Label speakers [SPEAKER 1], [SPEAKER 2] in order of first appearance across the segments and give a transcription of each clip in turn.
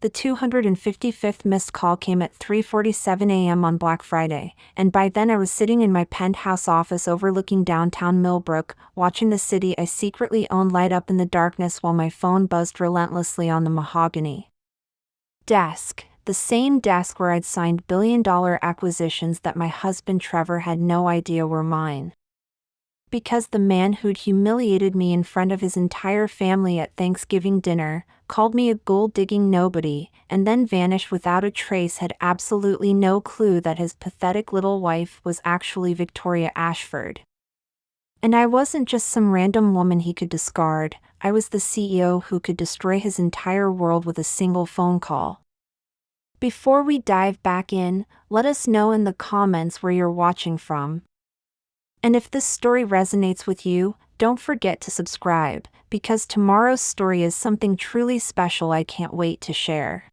[SPEAKER 1] The 255th missed call came at 3:47 a.m. on Black Friday, and by then I was sitting in my penthouse office overlooking downtown Millbrook, watching the city I secretly owned light up in the darkness while my phone buzzed relentlessly on the mahogany desk, the same desk where I'd signed billion-dollar acquisitions that my husband Trevor had no idea were mine. Because the man who'd humiliated me in front of his entire family at Thanksgiving dinner, called me a gold-digging nobody, and then vanished without a trace, had absolutely no clue that his pathetic little wife was actually Victoria Ashford. And I wasn't just some random woman he could discard, I was the CEO who could destroy his entire world with a single phone call. Before we dive back in, let us know in the comments where you're watching from. And if this story resonates with you, don't forget to subscribe, because tomorrow's story is something truly special I can't wait to share.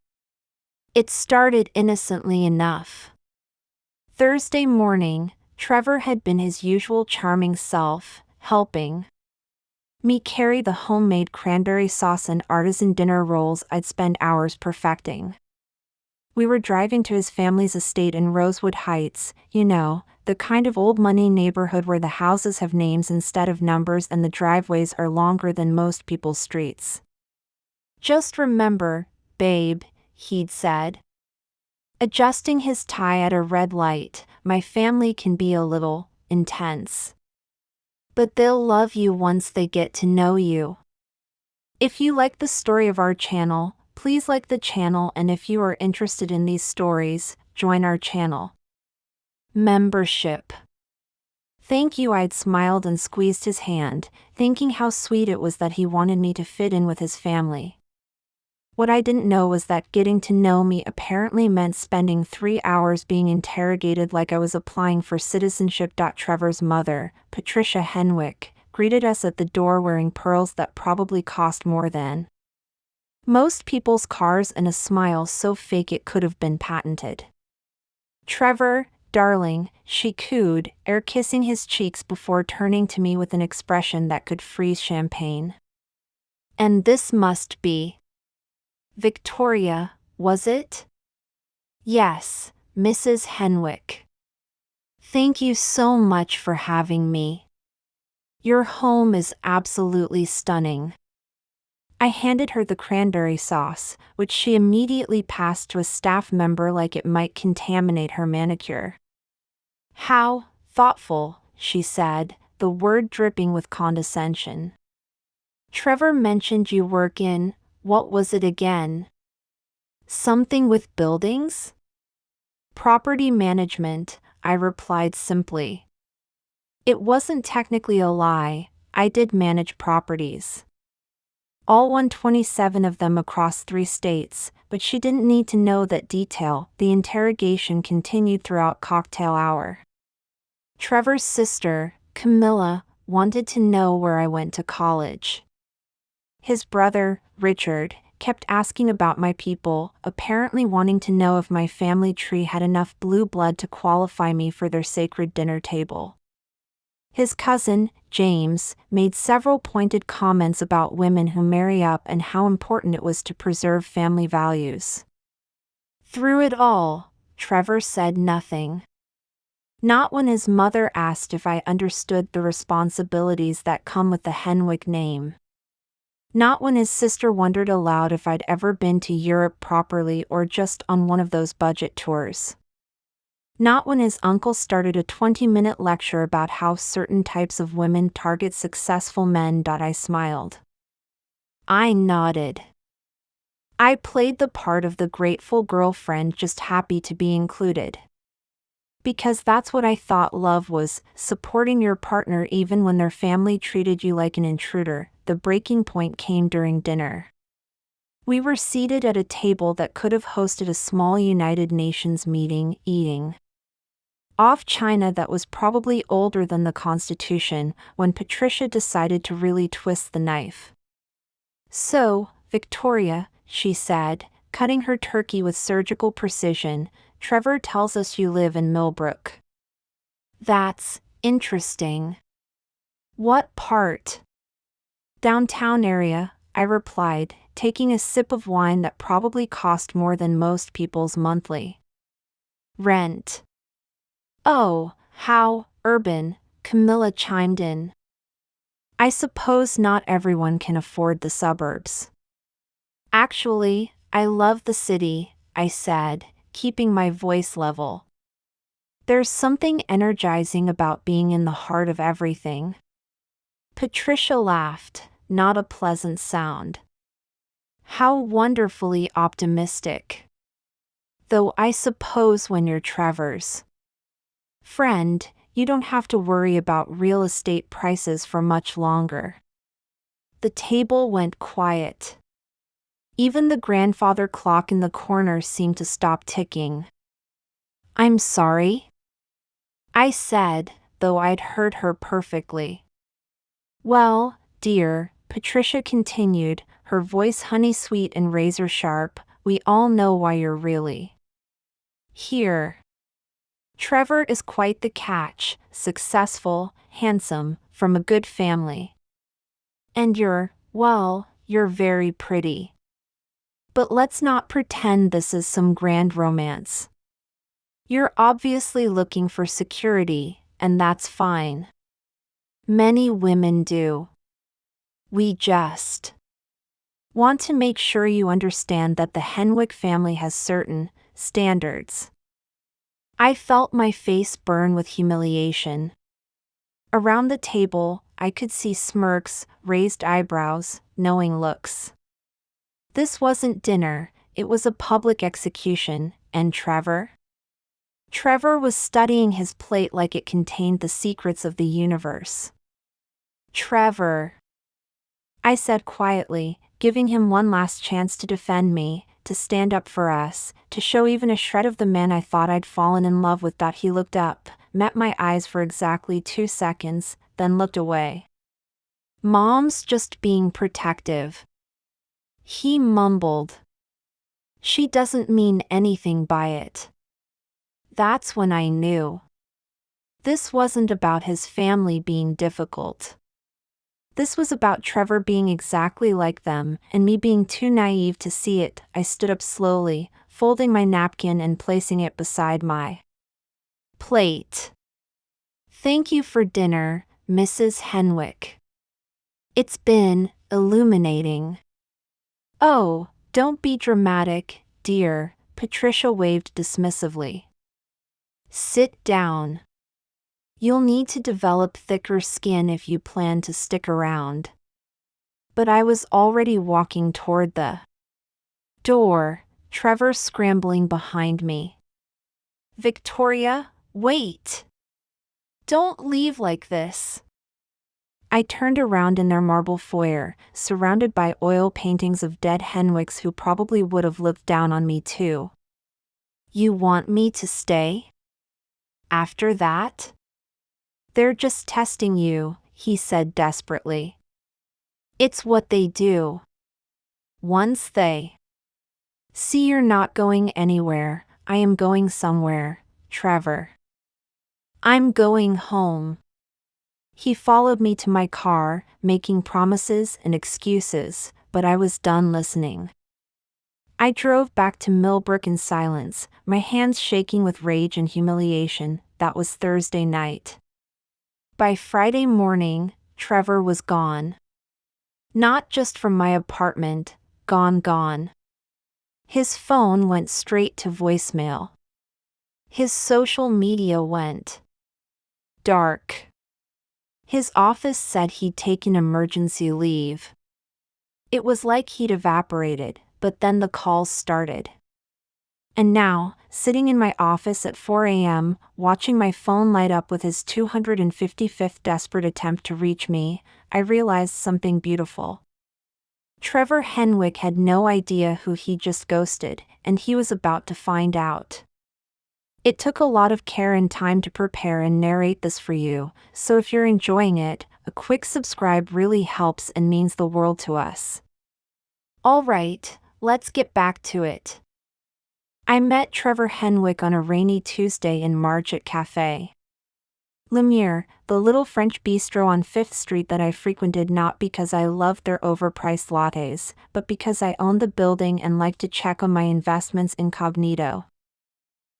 [SPEAKER 1] It started innocently enough. Thursday morning, Trevor had been his usual charming self, helping me carry the homemade cranberry sauce and artisan dinner rolls I'd spent hours perfecting. We were driving to his family's estate in Rosewood Heights, the kind of old money neighborhood where the houses have names instead of numbers and the driveways are longer than most people's streets. Just remember, babe, he'd said, adjusting his tie at a red light, my family can be a little intense. But they'll love you once they get to know you. If you like the story of our channel, please like the channel, and if you are interested in these stories, join our channel membership. Thank you. I'd smiled and squeezed his hand, thinking how sweet it was that he wanted me to fit in with his family. What I didn't know was that getting to know me apparently meant spending 3 hours being interrogated like I was applying for citizenship. Trevor's mother, Patricia Henwick, greeted us at the door wearing pearls that probably cost more than most people's cars and a smile so fake it could have been patented. Trevor, darling, she cooed, air kissing his cheeks before turning to me with an expression that could freeze champagne. And this must be Victoria, was it? Yes, Mrs. Henwick. Thank you so much for having me. Your home is absolutely stunning. I handed her the cranberry sauce, which she immediately passed to a staff member like it might contaminate her manicure. How thoughtful, she said, the word dripping with condescension. Trevor mentioned you work in, what was it again? Something with buildings? Property management, I replied simply. It wasn't technically a lie, I did manage properties. All 127 of them across 3 states, but she didn't need to know that detail. The interrogation continued throughout cocktail hour. Trevor's sister, Camilla, wanted to know where I went to college. His brother, Richard, kept asking about my people, apparently wanting to know if my family tree had enough blue blood to qualify me for their sacred dinner table. His cousin, James, made several pointed comments about women who marry up and how important it was to preserve family values. Through it all, Trevor said nothing. Not when his mother asked if I understood the responsibilities that come with the Henwick name. Not when his sister wondered aloud if I'd ever been to Europe properly or just on one of those budget tours. Not when his uncle started a 20-minute lecture about how certain types of women target successful men. I smiled. I nodded. I played the part of the grateful girlfriend, just happy to be included. Because that's what I thought love was, supporting your partner even when their family treated you like an intruder. The breaking point came during dinner. We were seated at a table that could have hosted a small United Nations meeting, eating off china that was probably older than the Constitution, when Patricia decided to really twist the knife. So, Victoria, she said, cutting her turkey with surgical precision, Trevor tells us you live in Millbrook. That's interesting. What part? Downtown area, I replied, taking a sip of wine that probably cost more than most people's monthly rent. Oh, how urban, Camilla chimed in. I suppose not everyone can afford the suburbs. Actually, I love the city, I said, keeping my voice level. There's something energizing about being in the heart of everything. Patricia laughed, not a pleasant sound. How wonderfully optimistic. Though I suppose when you're Trevor's friend, you don't have to worry about real estate prices for much longer. The table went quiet. Even the grandfather clock in the corner seemed to stop ticking. I'm sorry, I said, though I'd heard her perfectly. Well, dear, Patricia continued, her voice honey-sweet and razor-sharp, we all know why you're really here. Trevor is quite the catch, successful, handsome, from a good family. And you're very pretty. But let's not pretend this is some grand romance. You're obviously looking for security, and that's fine. Many women do. We just want to make sure you understand that the Henwick family has certain standards. I felt my face burn with humiliation. Around the table, I could see smirks, raised eyebrows, knowing looks. This wasn't dinner, it was a public execution, and Trevor? Trevor was studying his plate like it contained the secrets of the universe. Trevor, I said quietly, giving him one last chance to defend me, to stand up for us, to show even a shred of the man I thought I'd fallen in love with. He looked up, met my eyes for exactly 2 seconds, then looked away. Mom's just being protective, he mumbled. She doesn't mean anything by it. That's when I knew. This wasn't about his family being difficult. This was about Trevor being exactly like them, and me being too naive to see it. I stood up slowly, folding my napkin and placing it beside my plate. Thank you for dinner, Mrs. Henwick. It's been illuminating. Oh, don't be dramatic, dear, Patricia waved dismissively. Sit down. You'll need to develop thicker skin if you plan to stick around. But I was already walking toward the door, Trevor scrambling behind me. Victoria, wait! Don't leave like this. I turned around in their marble foyer, surrounded by oil paintings of dead Henwicks who probably would have looked down on me too. You want me to stay? After that? They're just testing you, he said desperately. It's what they do. Once they see you're not going anywhere, I am going somewhere, Trevor. I'm going home. He followed me to my car, making promises and excuses, but I was done listening. I drove back to Millbrook in silence, my hands shaking with rage and humiliation. That was Thursday night. By Friday morning, Trevor was gone. Not just from my apartment, gone. His phone went straight to voicemail. His social media went dark. His office said he'd taken emergency leave. It was like he'd evaporated, but then the calls started. And now, sitting in my office at 4 a.m., watching my phone light up with his 255th desperate attempt to reach me, I realized something beautiful. Trevor Henwick had no idea who he just ghosted, and he was about to find out. It took a lot of care and time to prepare and narrate this for you, so if you're enjoying it, a quick subscribe really helps and means the world to us. Alright, let's get back to it. I met Trevor Henwick on a rainy Tuesday in March at cafe. Lumiere, the little French bistro on 5th Street that I frequented not because I loved their overpriced lattes, but because I owned the building and liked to check on my investments incognito.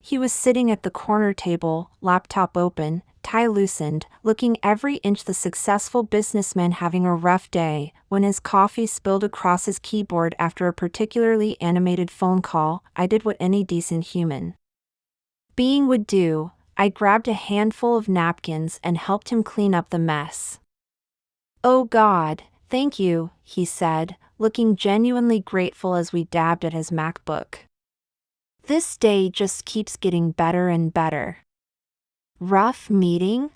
[SPEAKER 1] He was sitting at the corner table, laptop open, tie loosened, looking every inch the successful businessman having a rough day, when his coffee spilled across his keyboard after a particularly animated phone call. I did what any decent human being would do. I grabbed a handful of napkins and helped him clean up the mess. "Oh God, thank you," he said, looking genuinely grateful as we dabbed at his MacBook. "This day just keeps getting better and better." "Rough meeting?"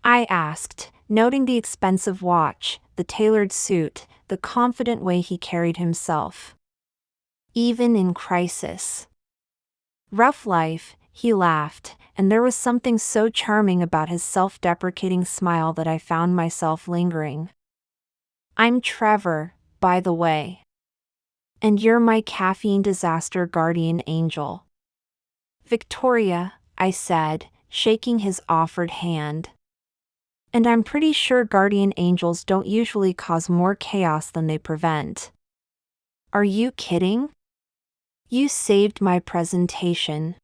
[SPEAKER 1] I asked, noting the expensive watch, the tailored suit, the confident way he carried himself. "Even in crisis." "Rough life," he laughed, and there was something so charming about his self-deprecating smile that I found myself lingering. "I'm Trevor, by the way. And you're my caffeine disaster guardian angel." "Victoria," I said, shaking his offered hand. "And I'm pretty sure guardian angels don't usually cause more chaos than they prevent." "Are you kidding? You saved my presentation.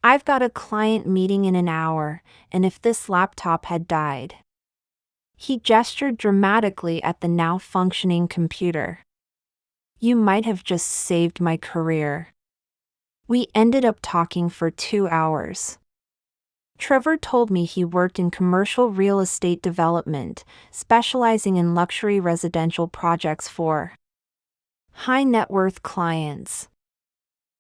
[SPEAKER 1] I've got a client meeting in an hour, and if this laptop had died..." He gestured dramatically at the now functioning computer. "You might have just saved my career." We ended up talking for 2 hours. Trevor told me he worked in commercial real estate development, specializing in luxury residential projects for high net worth clients.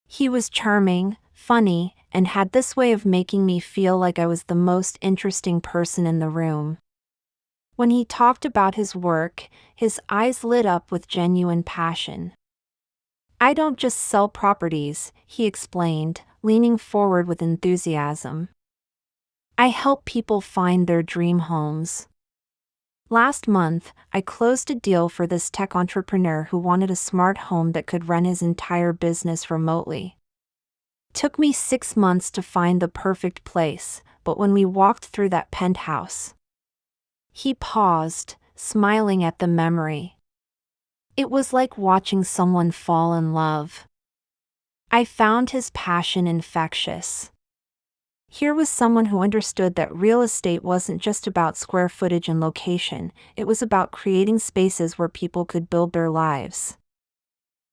[SPEAKER 1] He was charming, funny, and had this way of making me feel like I was the most interesting person in the room. When he talked about his work, his eyes lit up with genuine passion. "I don't just sell properties," he explained, leaning forward with enthusiasm. "I help people find their dream homes." Last month, I closed a deal for this tech entrepreneur who wanted a smart home that could run his entire business remotely. Took me 6 months to find the perfect place, but when we walked through that penthouse. He paused, smiling at the memory. It was like watching someone fall in love. I found his passion infectious. Here was someone who understood that real estate wasn't just about square footage and location, it was about creating spaces where people could build their lives.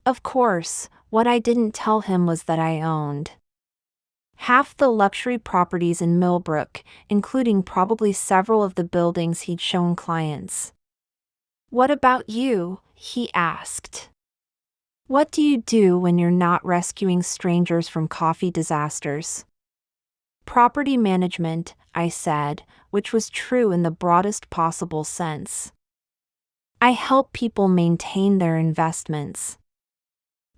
[SPEAKER 1] Of course, what I didn't tell him was that I owned half the luxury properties in Millbrook, including probably several of the buildings he'd shown clients. "What about you?" he asked. "What do you do when you're not rescuing strangers from coffee disasters?" "Property management," I said, which was true in the broadest possible sense. "I help people maintain their investments."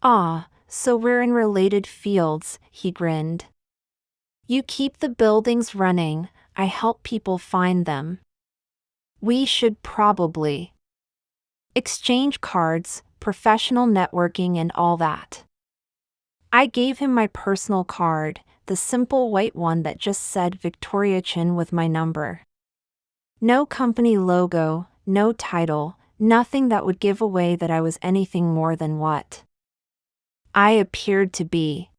[SPEAKER 1] "Ah, so we're in related fields," he grinned. "You keep the buildings running, I help people find them. We should probably exchange cards, professional networking and all that." I gave him my personal card, the simple white one that just said Victoria Chin with my number. No company logo, no title, nothing that would give away that I was anything more than what I appeared to be.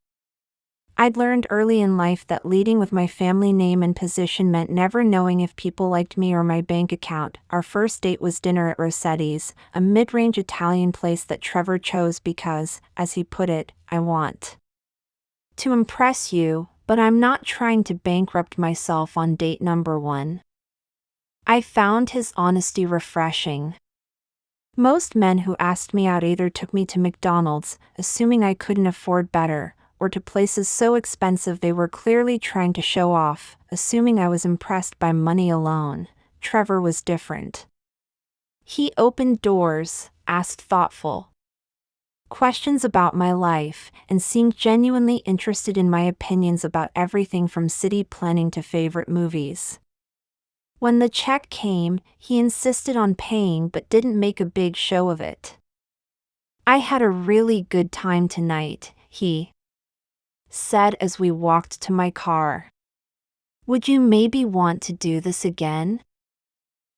[SPEAKER 1] I'd learned early in life that leading with my family name and position meant never knowing if people liked me or my bank account. Our first date was dinner at Rossetti's, a mid-range Italian place that Trevor chose because, as he put it, "I want to impress you, but I'm not trying to bankrupt myself on date number 1. I found his honesty refreshing. Most men who asked me out either took me to McDonald's, assuming I couldn't afford better, or to places so expensive they were clearly trying to show off, assuming I was impressed by money alone. Trevor was different. He opened doors, asked thoughtful questions about my life, and seemed genuinely interested in my opinions about everything from city planning to favorite movies. When the check came, he insisted on paying but didn't make a big show of it. "I had a really good time tonight," he said as we walked to my car. Would you maybe want to do this again?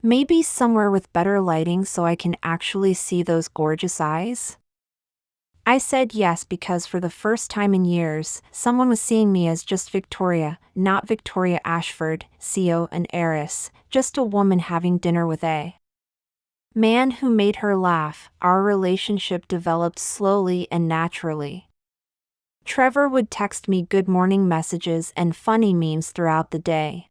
[SPEAKER 1] Maybe somewhere with better lighting so I can actually see those gorgeous eyes? I said yes because for the first time in years, someone was seeing me as just Victoria, not Victoria Ashford, CEO and heiress, just a woman having dinner with a man who made her laugh. Our relationship developed slowly and naturally. Trevor would text me good morning messages and funny memes throughout the day.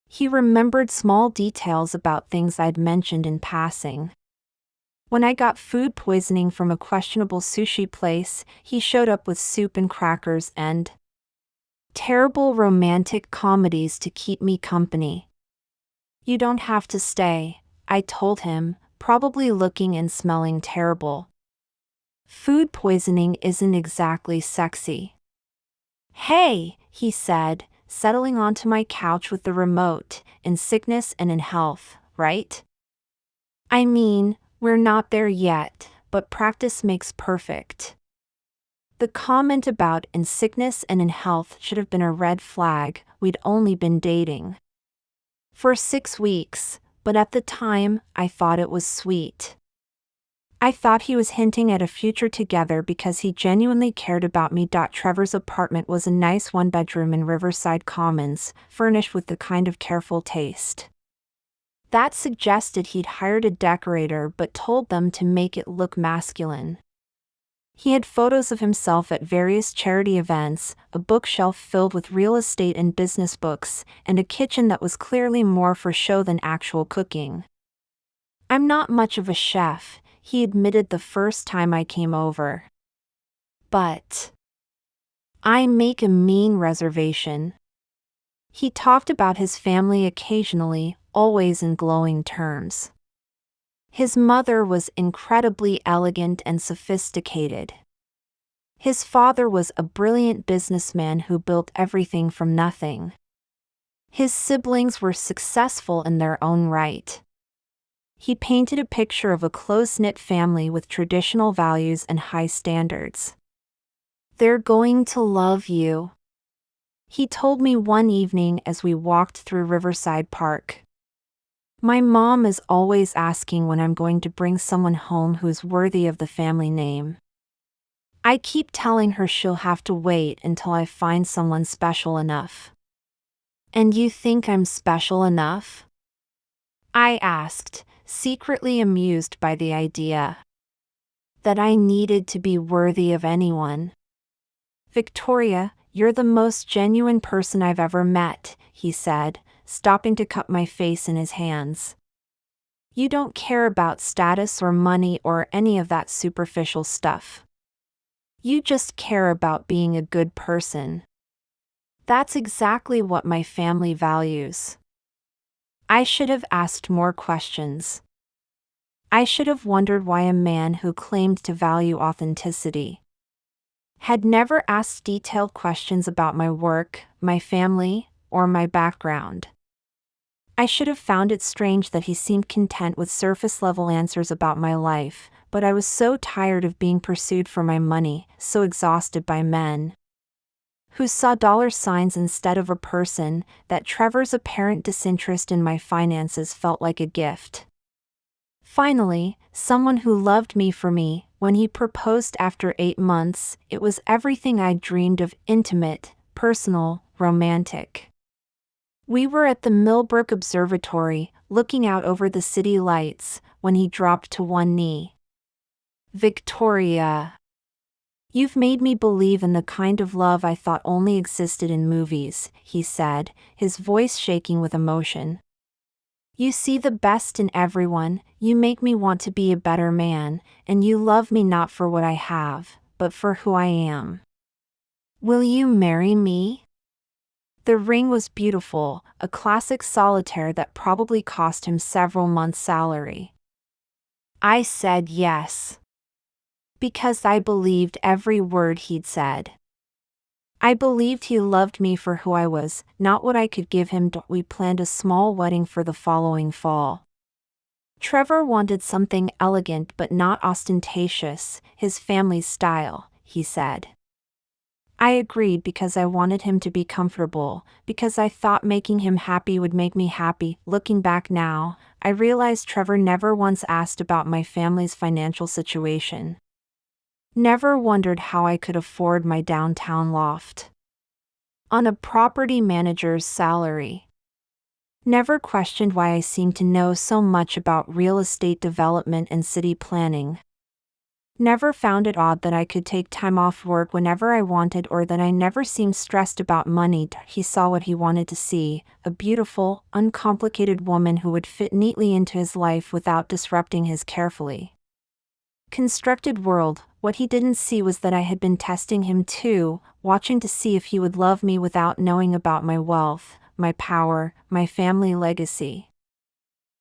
[SPEAKER 1] He remembered small details about things I'd mentioned in passing. When I got food poisoning from a questionable sushi place, he showed up with soup and crackers and terrible romantic comedies to keep me company. You don't have to stay, I told him, probably looking and smelling terrible. Food poisoning isn't exactly sexy. Hey, he said, settling onto my couch with the remote, in sickness and in health, right? I mean, we're not there yet, but practice makes perfect. The comment about in sickness and in health should have been a red flag. We'd only been dating for 6 weeks, but at the time, I thought it was sweet. I thought he was hinting at a future together because he genuinely cared about me. Trevor's apartment was a nice one-bedroom in Riverside Commons, furnished with the kind of careful taste that suggested he'd hired a decorator but told them to make it look masculine. He had photos of himself at various charity events, a bookshelf filled with real estate and business books, and a kitchen that was clearly more for show than actual cooking. I'm not much of a chef, he admitted the first time I came over. But I make a mean reservation. He talked about his family occasionally, always in glowing terms. His mother was incredibly elegant and sophisticated. His father was a brilliant businessman who built everything from nothing. His siblings were successful in their own right. He painted a picture of a close-knit family with traditional values and high standards. They're going to love you, he told me one evening as we walked through Riverside Park. My mom is always asking when I'm going to bring someone home who's worthy of the family name. I keep telling her she'll have to wait until I find someone special enough. And you think I'm special enough? I asked, secretly amused by the idea that I needed to be worthy of anyone. Victoria, you're the most genuine person I've ever met, he said, stopping to cup my face in his hands. You don't care about status or money or any of that superficial stuff. You just care about being a good person. That's exactly what my family values. I should have asked more questions. I should have wondered why a man who claimed to value authenticity had never asked detailed questions about my work, my family, or my background. I should have found it strange that he seemed content with surface-level answers about my life, but I was so tired of being pursued for my money, so exhausted by men who saw dollar signs instead of a person, that Trevor's apparent disinterest in my finances felt like a gift. Finally, someone who loved me for me. When he proposed after 8 months, it was everything I'd dreamed of: intimate, personal, romantic. We were at the Millbrook Observatory, looking out over the city lights, when he dropped to one knee. Victoria, you've made me believe in the kind of love I thought only existed in movies, he said, his voice shaking with emotion. You see the best in everyone, you make me want to be a better man, and you love me not for what I have, but for who I am. Will you marry me? The ring was beautiful, a classic solitaire that probably cost him several months' salary. I said yes. Because I believed every word he'd said. I believed he loved me for who I was, not what I could give him. We planned a small wedding for the following fall. Trevor wanted something elegant but not ostentatious, his family's style, he said. I agreed because I wanted him to be comfortable, because I thought making him happy would make me happy. Looking back now, I realized Trevor never once asked about my family's financial situation. Never wondered how I could afford my downtown loft on a property manager's salary. Never questioned why I seemed to know so much about real estate development and city planning. Never found it odd that I could take time off work whenever I wanted or that I never seemed stressed about money. He saw what he wanted to see, a beautiful, uncomplicated woman who would fit neatly into his life without disrupting his carefully constructed world. What he didn't see was that I had been testing him too, watching to see if he would love me without knowing about my wealth, my power, my family legacy.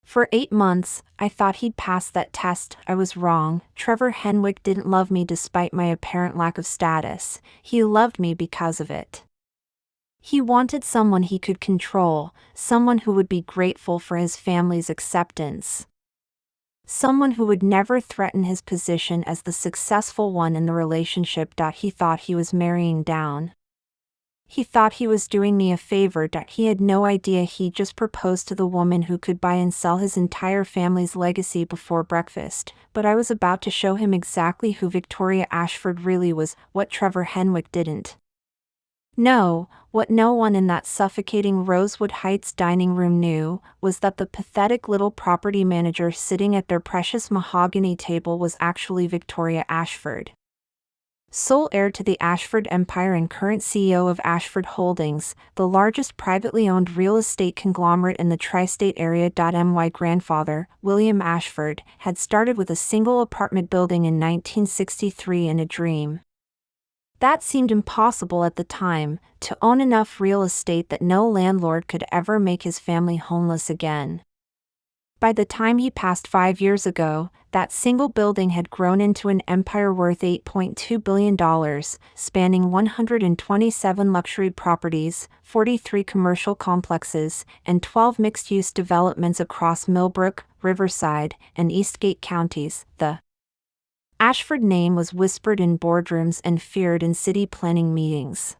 [SPEAKER 1] For 8 months, I thought he'd pass that test. I was wrong. Trevor Henwick didn't love me despite my apparent lack of status. He loved me because of it. He wanted someone he could control, someone who would be grateful for his family's acceptance. Someone who would never threaten his position as the successful one in the relationship. He thought he was marrying down. He thought he was doing me a favor. He had no idea he just proposed to the woman who could buy and sell his entire family's legacy before breakfast. But I was about to show him exactly who Victoria Ashford really was, what Trevor Henwick didn't. No, what no one in that suffocating Rosewood Heights dining room knew was that the pathetic little property manager sitting at their precious mahogany table was actually Victoria Ashford. Sole heir to the Ashford empire and current CEO of Ashford Holdings, the largest privately owned real estate conglomerate in the tri-state area. My grandfather, William Ashford, had started with a single apartment building in 1963 in a dream. That seemed impossible at the time, to own enough real estate that no landlord could ever make his family homeless again. By the time he passed 5 years ago, that single building had grown into an empire worth $8.2 billion, spanning 127 luxury properties, 43 commercial complexes, and 12 mixed-use developments across Millbrook, Riverside, and Eastgate counties. The Ashford name was whispered in boardrooms and feared in city planning meetings.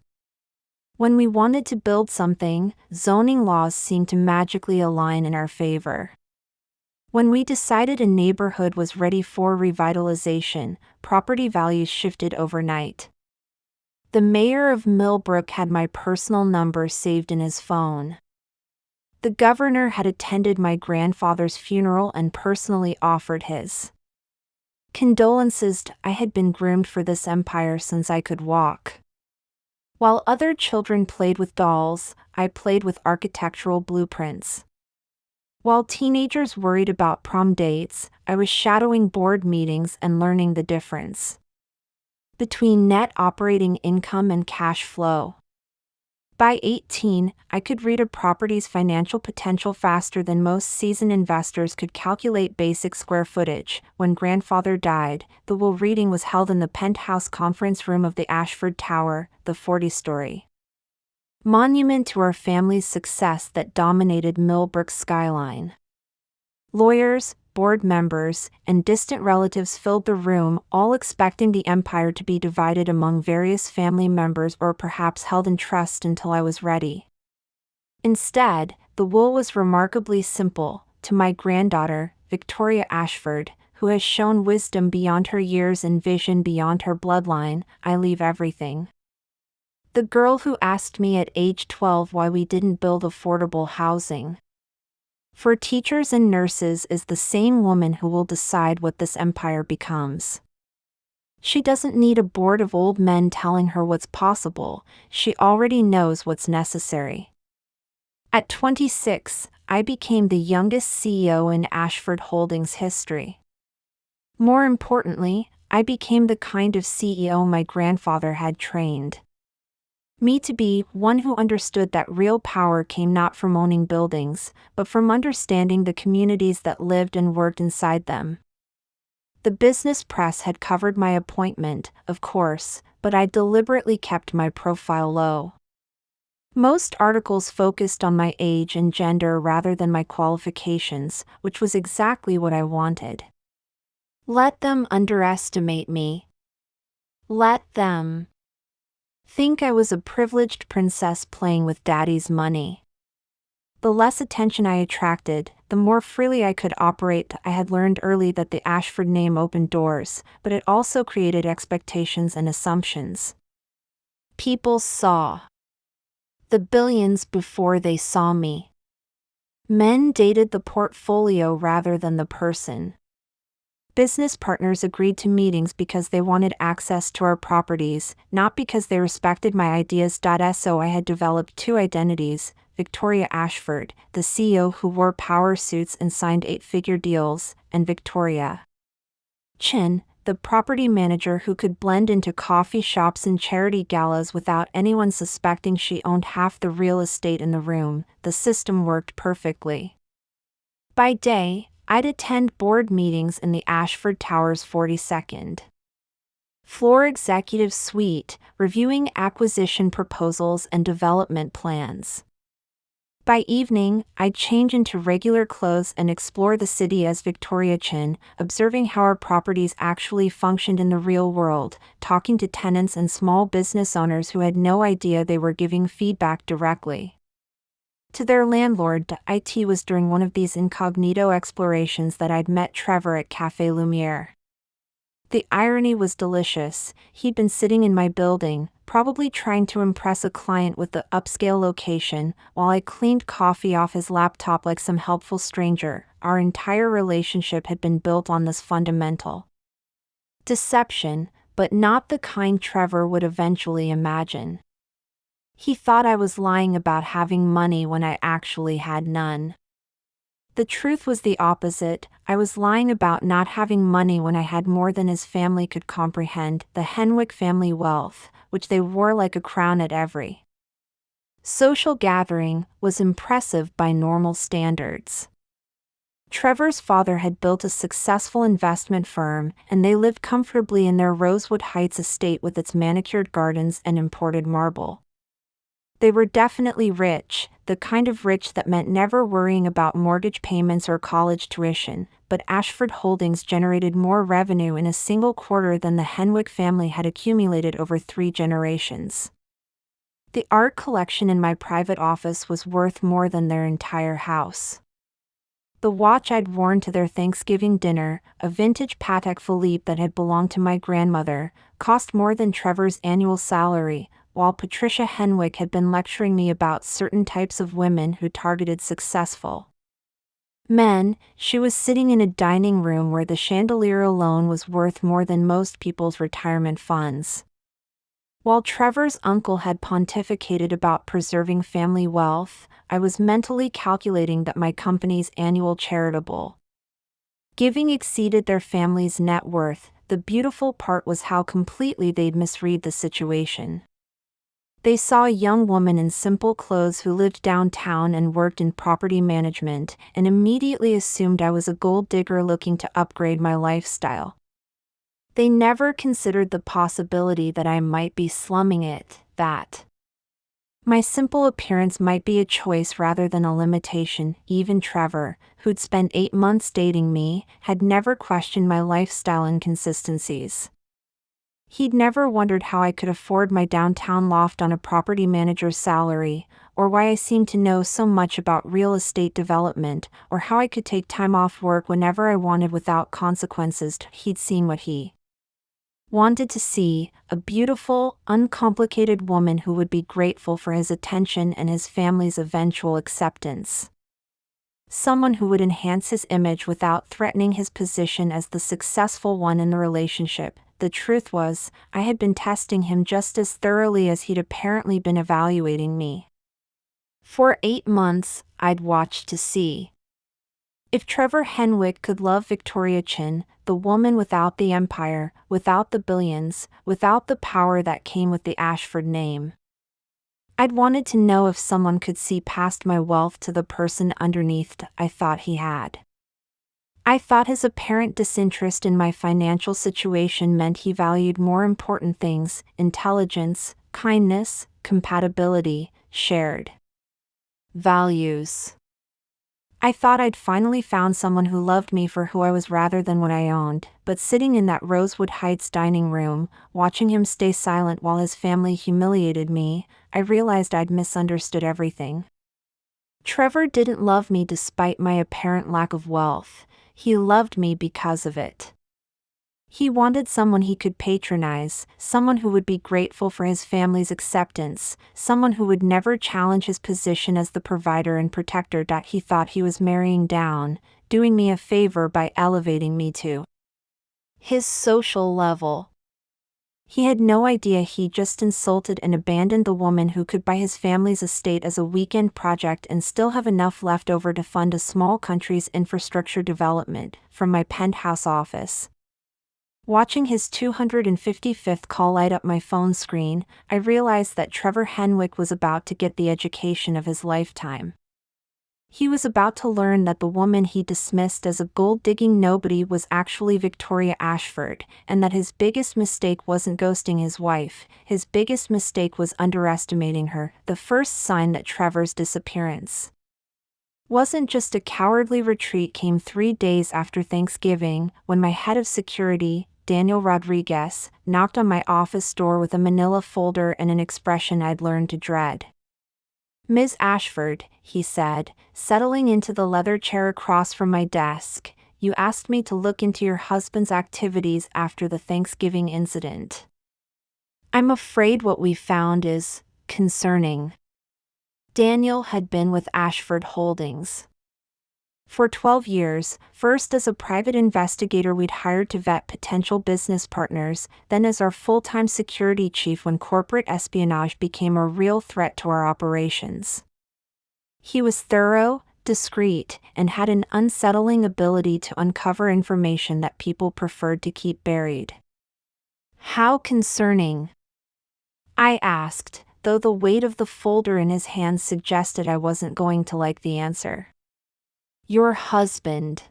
[SPEAKER 1] When we wanted to build something, zoning laws seemed to magically align in our favor. When we decided a neighborhood was ready for revitalization, property values shifted overnight. The mayor of Millbrook had my personal number saved in his phone. The governor had attended my grandfather's funeral and personally offered his condolences. I had been groomed for this empire since I could walk. While other children played with dolls, I played with architectural blueprints. While teenagers worried about prom dates, I was shadowing board meetings and learning the difference between net operating income and cash flow. By 18, I could read a property's financial potential faster than most seasoned investors could calculate basic square footage. When grandfather died, the will reading was held in the penthouse conference room of the Ashford Tower, the 40-story monument to our family's success that dominated Millbrook's skyline. Lawyers, board members, and distant relatives filled the room, all expecting the empire to be divided among various family members or perhaps held in trust until I was ready. Instead, the will was remarkably simple: to my granddaughter, Victoria Ashford, who has shown wisdom beyond her years and vision beyond her bloodline, I leave everything. The girl who asked me at age 12 why we didn't build affordable housing for teachers and nurses is the same woman who will decide what this empire becomes. She doesn't need a board of old men telling her what's possible, she already knows what's necessary. At 26, I became the youngest CEO in Ashford Holdings history. More importantly, I became the kind of CEO my grandfather had trained me to be, one who understood that real power came not from owning buildings, but from understanding the communities that lived and worked inside them. The business press had covered my appointment, of course, but I deliberately kept my profile low. Most articles focused on my age and gender rather than my qualifications, which was exactly what I wanted. Let them underestimate me. Let them. Think I was a privileged princess playing with daddy's money. The less attention I attracted, the more freely I could operate. I had learned early that the Ashford name opened doors, but it also created expectations and assumptions. People saw the billions before they saw me. Men dated the portfolio rather than the person. Business partners agreed to meetings because they wanted access to our properties, not because they respected my ideas. So I had developed two identities: Victoria Ashford, the CEO who wore power suits and signed 8-figure deals, and Victoria Chin, the property manager who could blend into coffee shops and charity galas without anyone suspecting she owned half the real estate in the room. The system worked perfectly. By day, I'd attend board meetings in the Ashford Tower's 42nd floor executive suite, reviewing acquisition proposals and development plans. By evening, I'd change into regular clothes and explore the city as Victoria Chin, observing how our properties actually functioned in the real world, talking to tenants and small business owners who had no idea they were giving feedback directly to their landlord. It was during one of these incognito explorations that I'd met Trevor at Café Lumiere. The irony was delicious. He'd been sitting in my building, probably trying to impress a client with the upscale location, while I cleaned coffee off his laptop like some helpful stranger. Our entire relationship had been built on this fundamental deception, but not the kind Trevor would eventually imagine. He thought I was lying about having money when I actually had none. The truth was the opposite. I was lying about not having money when I had more than his family could comprehend, the Henwick family wealth, which they wore like a crown at every social gathering, was impressive by normal standards. Trevor's father had built a successful investment firm, and they lived comfortably in their Rosewood Heights estate with its manicured gardens and imported marble. They were definitely rich, the kind of rich that meant never worrying about mortgage payments or college tuition, but Ashford Holdings generated more revenue in a single quarter than the Henwick family had accumulated over 3 generations. The art collection in my private office was worth more than their entire house. The watch I'd worn to their Thanksgiving dinner, a vintage Patek Philippe that had belonged to my grandmother, cost more than Trevor's annual salary, while Patricia Henwick had been lecturing me about certain types of women who targeted successful men. She was sitting in a dining room where the chandelier alone was worth more than most people's retirement funds. While Trevor's uncle had pontificated about preserving family wealth, I was mentally calculating that my company's annual charitable giving exceeded their family's net worth. The beautiful part was how completely they'd misread the situation. They saw a young woman in simple clothes who lived downtown and worked in property management, and immediately assumed I was a gold digger looking to upgrade my lifestyle. They never considered the possibility that I might be slumming it, that my simple appearance might be a choice rather than a limitation. Even Trevor, who'd spent 8 months dating me, had never questioned my lifestyle inconsistencies. He'd never wondered how I could afford my downtown loft on a property manager's salary, or why I seemed to know so much about real estate development, or how I could take time off work whenever I wanted without consequences. He'd seen what he wanted to see: a beautiful, uncomplicated woman who would be grateful for his attention and his family's eventual acceptance. Someone who would enhance his image without threatening his position as the successful one in the relationship. The truth was, I had been testing him just as thoroughly as he'd apparently been evaluating me. For 8 months, I'd watched to see if Trevor Henwick could love Victoria Chin, the woman without the empire, without the billions, without the power that came with the Ashford name. I'd wanted to know if someone could see past my wealth to the person underneath. I thought he had. I thought his apparent disinterest in my financial situation meant he valued more important things: intelligence, kindness, compatibility, shared values. I thought I'd finally found someone who loved me for who I was rather than what I owned, but sitting in that Rosewood Heights dining room, watching him stay silent while his family humiliated me, I realized I'd misunderstood everything. Trevor didn't love me despite my apparent lack of wealth. He loved me because of it. He wanted someone he could patronize, someone who would be grateful for his family's acceptance, someone who would never challenge his position as the provider and protector that he thought he was marrying down, doing me a favor by elevating me to his social level. He had no idea he just insulted and abandoned the woman who could buy his family's estate as a weekend project and still have enough left over to fund a small country's infrastructure development, from my penthouse office. Watching his 255th call light up my phone screen, I realized that Trevor Henwick was about to get the education of his lifetime. He was about to learn that the woman he dismissed as a gold-digging nobody was actually Victoria Ashford, and that his biggest mistake wasn't ghosting his wife, his biggest mistake was underestimating her, the first sign that Trevor's disappearance wasn't just a cowardly retreat came 3 days after Thanksgiving, when my head of security, Daniel Rodriguez, knocked on my office door with a manila folder and an expression I'd learned to dread. "Ms. Ashford," he said, settling into the leather chair across from my desk, "you asked me to look into your husband's activities after the Thanksgiving incident. I'm afraid what we found is concerning." Daniel had been with Ashford Holdings for 12 years, first as a private investigator we'd hired to vet potential business partners, then as our full-time security chief when corporate espionage became a real threat to our operations. He was thorough, discreet, and had an unsettling ability to uncover information that people preferred to keep buried. "How concerning?" I asked, though the weight of the folder in his hands suggested I wasn't going to like the answer. "Your husband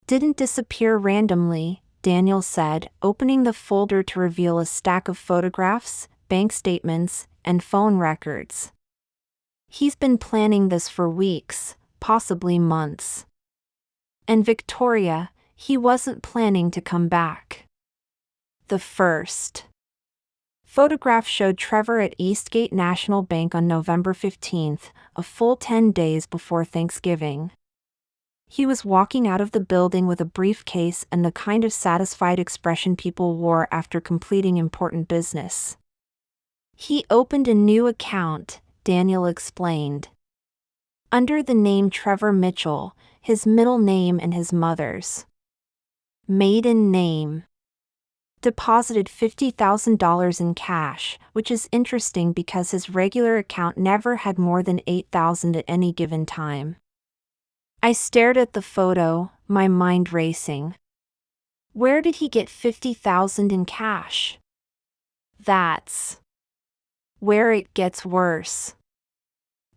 [SPEAKER 1] didn't disappear randomly," Daniel said, opening the folder to reveal a stack of photographs, bank statements, and phone records. "He's been planning this for weeks, possibly months. And Victoria, he wasn't planning to come back." The first photograph showed Trevor at Eastgate National Bank on November 15th, a full 10 days before Thanksgiving. He was walking out of the building with a briefcase and the kind of satisfied expression people wore after completing important business. "He opened a new account," Daniel explained. "Under the name Trevor Mitchell, his middle name and his mother's maiden name. Deposited $50,000 in cash, which is interesting because his regular account never had more than $8,000 at any given time." I stared at the photo, my mind racing. Where did he get $50,000 in cash? That's where it gets worse.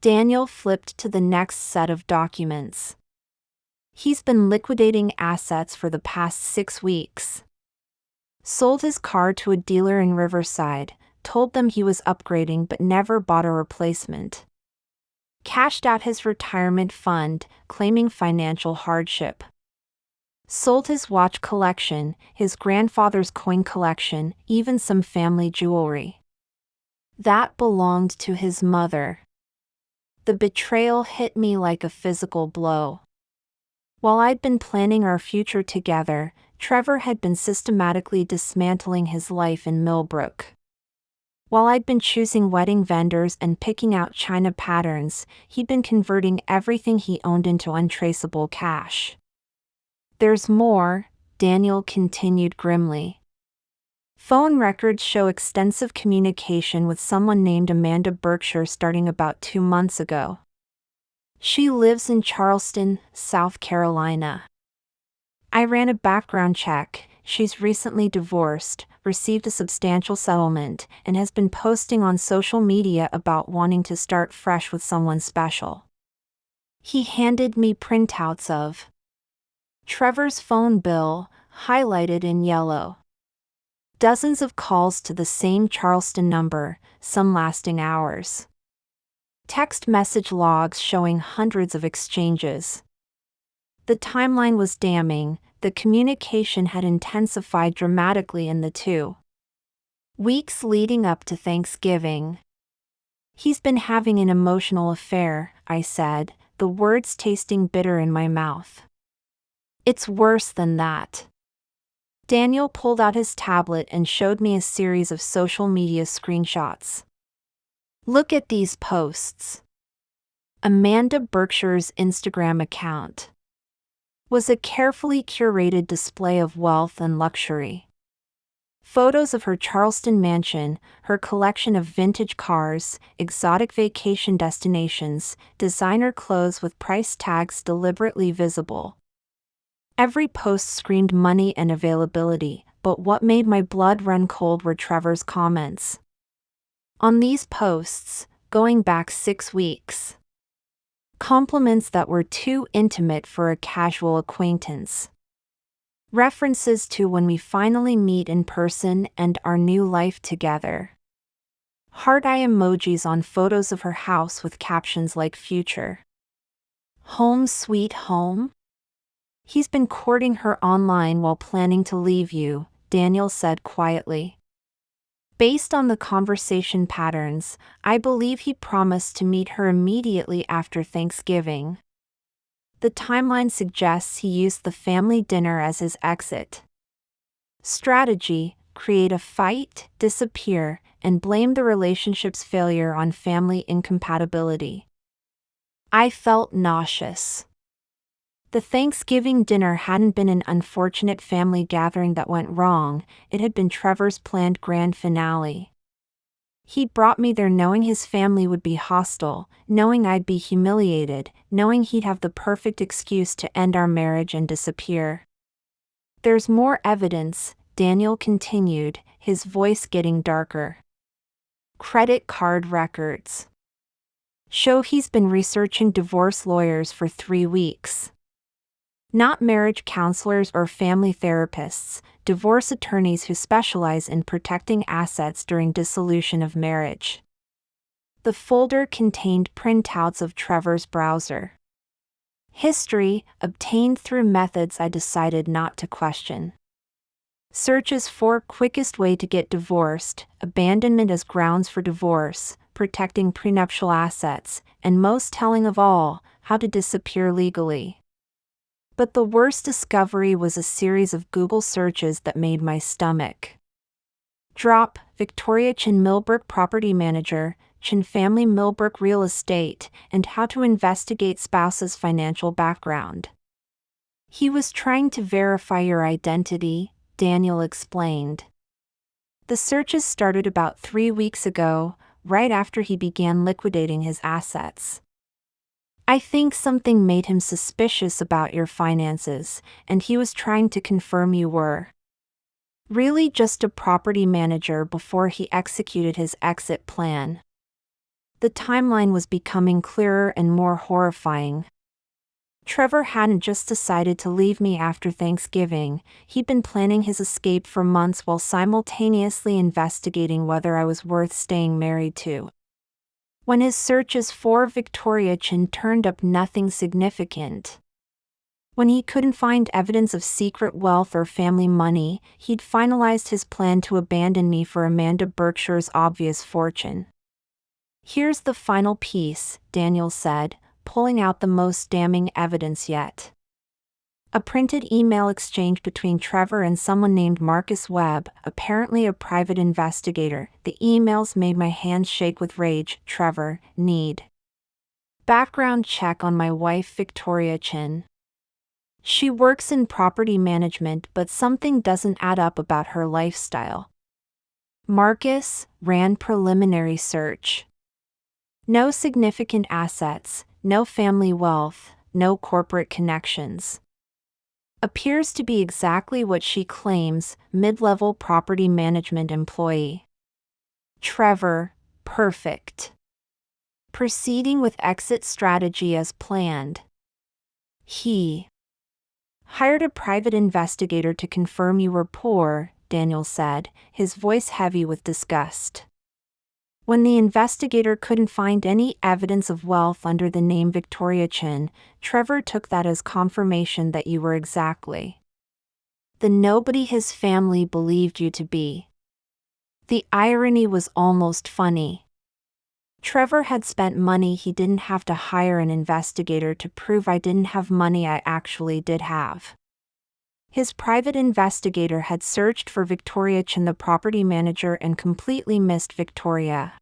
[SPEAKER 1] Daniel flipped to the next set of documents. He's been liquidating assets for the past 6 weeks. Sold his car to a dealer in Riverside, told them he was upgrading but never bought a replacement. Cashed out his retirement fund, claiming financial hardship. Sold his watch collection, his grandfather's coin collection, even some family jewelry that belonged to his mother. The betrayal hit me like a physical blow. While I'd been planning our future together, Trevor had been systematically dismantling his life in Millbrook. While I'd been choosing wedding vendors and picking out china patterns, he'd been converting everything he owned into untraceable cash. "There's more," Daniel continued grimly. "Phone records show extensive communication with someone named Amanda Berkshire starting about 2 months ago. She lives in Charleston, South Carolina. I ran a background check. She's recently divorced, received a substantial settlement, and has been posting on social media about wanting to start fresh with someone special." He handed me printouts of Trevor's phone bill, highlighted in yellow. Dozens of calls to the same Charleston number, some lasting hours. Text message logs showing hundreds of exchanges. The timeline was damning. The communication had intensified dramatically in the 2 weeks leading up to Thanksgiving. "He's been having an emotional affair," I said, the words tasting bitter in my mouth. "It's worse than that." Daniel pulled out his tablet and showed me a series of social media screenshots. "Look at these posts." Amanda Berkshire's Instagram account was a carefully curated display of wealth and luxury. Photos of her Charleston mansion, her collection of vintage cars, exotic vacation destinations, designer clothes with price tags deliberately visible. Every post screamed money and availability, but what made my blood run cold were Trevor's comments. On these posts, going back 6 weeks. Compliments that were too intimate for a casual acquaintance. References to when we finally meet in person and our new life together. Heart eye emojis on photos of her house with captions like "Future Home Sweet Home." "He's been courting her online while planning to leave you," Daniel said quietly. Based on the conversation patterns, I believe he promised to meet her immediately after Thanksgiving. The timeline suggests he used the family dinner as his exit strategy: create a fight, disappear, and blame the relationship's failure on family incompatibility. I felt nauseous. The Thanksgiving dinner hadn't been an unfortunate family gathering that went wrong, it had been Trevor's planned grand finale. He brought me there knowing his family would be hostile, knowing I'd be humiliated, knowing he'd have the perfect excuse to end our marriage and disappear. "There's more evidence," Daniel continued, his voice getting darker. "Credit card records show he's been researching divorce lawyers for 3 weeks. Not marriage counselors or family therapists, divorce attorneys who specialize in protecting assets during dissolution of marriage." The folder contained printouts of Trevor's browser history, obtained through methods I decided not to question. Searches for quickest way to get divorced, abandonment as grounds for divorce, protecting prenuptial assets, and most telling of all, how to disappear legally. But the worst discovery was a series of Google searches that made my stomach drop: Victoria Chin Millbrook Property Manager, Chin Family Millbrook Real Estate, and how to investigate spouse's financial background. "He was trying to verify your identity," Daniel explained. "The searches started about 3 weeks ago, right after he began liquidating his assets. I think something made him suspicious about your finances, and he was trying to confirm you were really just a property manager before he executed his exit plan." The timeline was becoming clearer and more horrifying. Trevor hadn't just decided to leave me after Thanksgiving, he'd been planning his escape for months while simultaneously investigating whether I was worth staying married to. When his searches for Victoria Chin turned up nothing significant. When he couldn't find evidence of secret wealth or family money, he'd finalized his plan to abandon me for Amanda Berkshire's obvious fortune. "Here's the final piece," Daniel said, pulling out the most damning evidence yet. A printed email exchange between Trevor and someone named Marcus Webb, apparently a private investigator. The emails made my hands shake with rage. "Trevor, need background check on my wife Victoria Chin. She works in property management, but something doesn't add up about her lifestyle. Marcus ran preliminary search. No significant assets, no family wealth, no corporate connections. Appears to be exactly what she claims, mid-level property management employee. Trevor, perfect. Proceeding with exit strategy as planned. He hired a private investigator to confirm you were poor," Daniel said, his voice heavy with disgust. When the investigator couldn't find any evidence of wealth under the name Victoria Chin, Trevor took that as confirmation that you were exactly the nobody his family believed you to be. The irony was almost funny. Trevor had spent money he didn't have to hire an investigator to prove I didn't have money I actually did have. His private investigator had searched for Victoria Chin, the property manager, and completely missed Victoria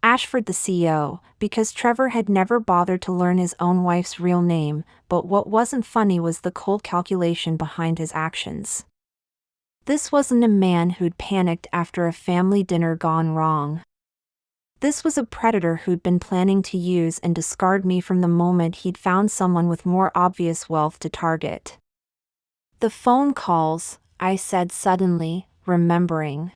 [SPEAKER 1] Ashford, the CEO, because Trevor had never bothered to learn his own wife's real name, but what wasn't funny was the cold calculation behind his actions. This wasn't a man who'd panicked after a family dinner gone wrong. This was a predator who'd been planning to use and discard me from the moment he'd found someone with more obvious wealth to target. The phone calls, I said suddenly, remembering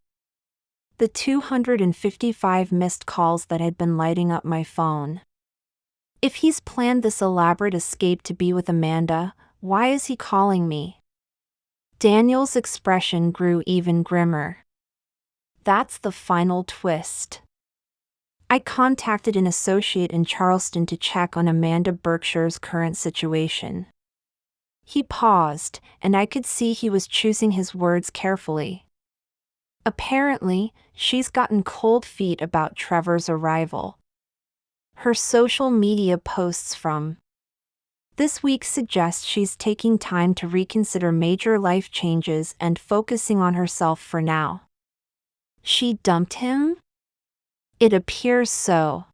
[SPEAKER 1] the 255 missed calls that had been lighting up my phone. If he's planned this elaborate escape to be with Amanda, why is he calling me? Daniel's expression grew even grimmer. That's the final twist. I contacted an associate in Charleston to check on Amanda Berkshire's current situation. He paused, and I could see he was choosing his words carefully. Apparently, she's gotten cold feet about Trevor's arrival. Her social media posts from this week suggest she's taking time to reconsider major life changes and focusing on herself for now. She dumped him? It appears so.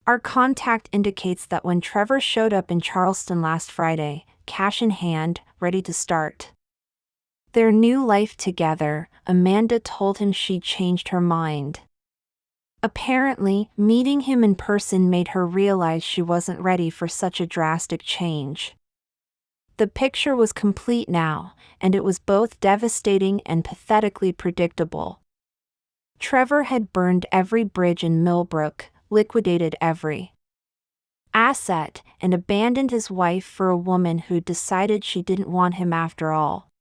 [SPEAKER 1] Our contact indicates that when Trevor showed up in Charleston last Friday, cash in hand, ready to start their new life together, Amanda told him she'd changed her mind. Apparently, meeting him in person made her realize she wasn't ready for such a drastic change. The picture was complete now, and it was both devastating and pathetically predictable. Trevor had burned every bridge in Millbrook, liquidated every asset, and abandoned his wife for a woman who decided she didn't want him after all.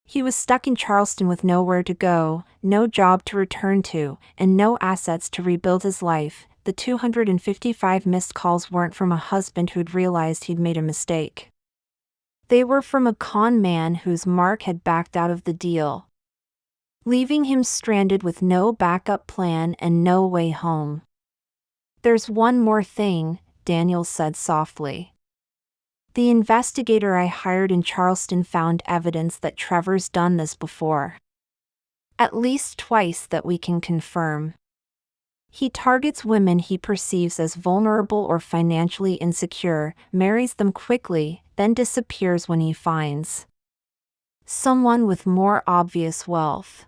[SPEAKER 1] He was stuck in Charleston with nowhere to go, no job to return to, and no assets to rebuild his life. The 255 missed calls weren't from a husband who'd realized he'd made a mistake. They were from a con man whose mark had backed out of the deal, leaving him stranded with no backup plan and no way home. There's one more thing, Daniel said softly. The investigator I hired in Charleston found evidence that Trevor's done this before. At least twice that we can confirm. He targets women he perceives as vulnerable or financially insecure, marries them quickly, then disappears when he finds someone with more obvious wealth.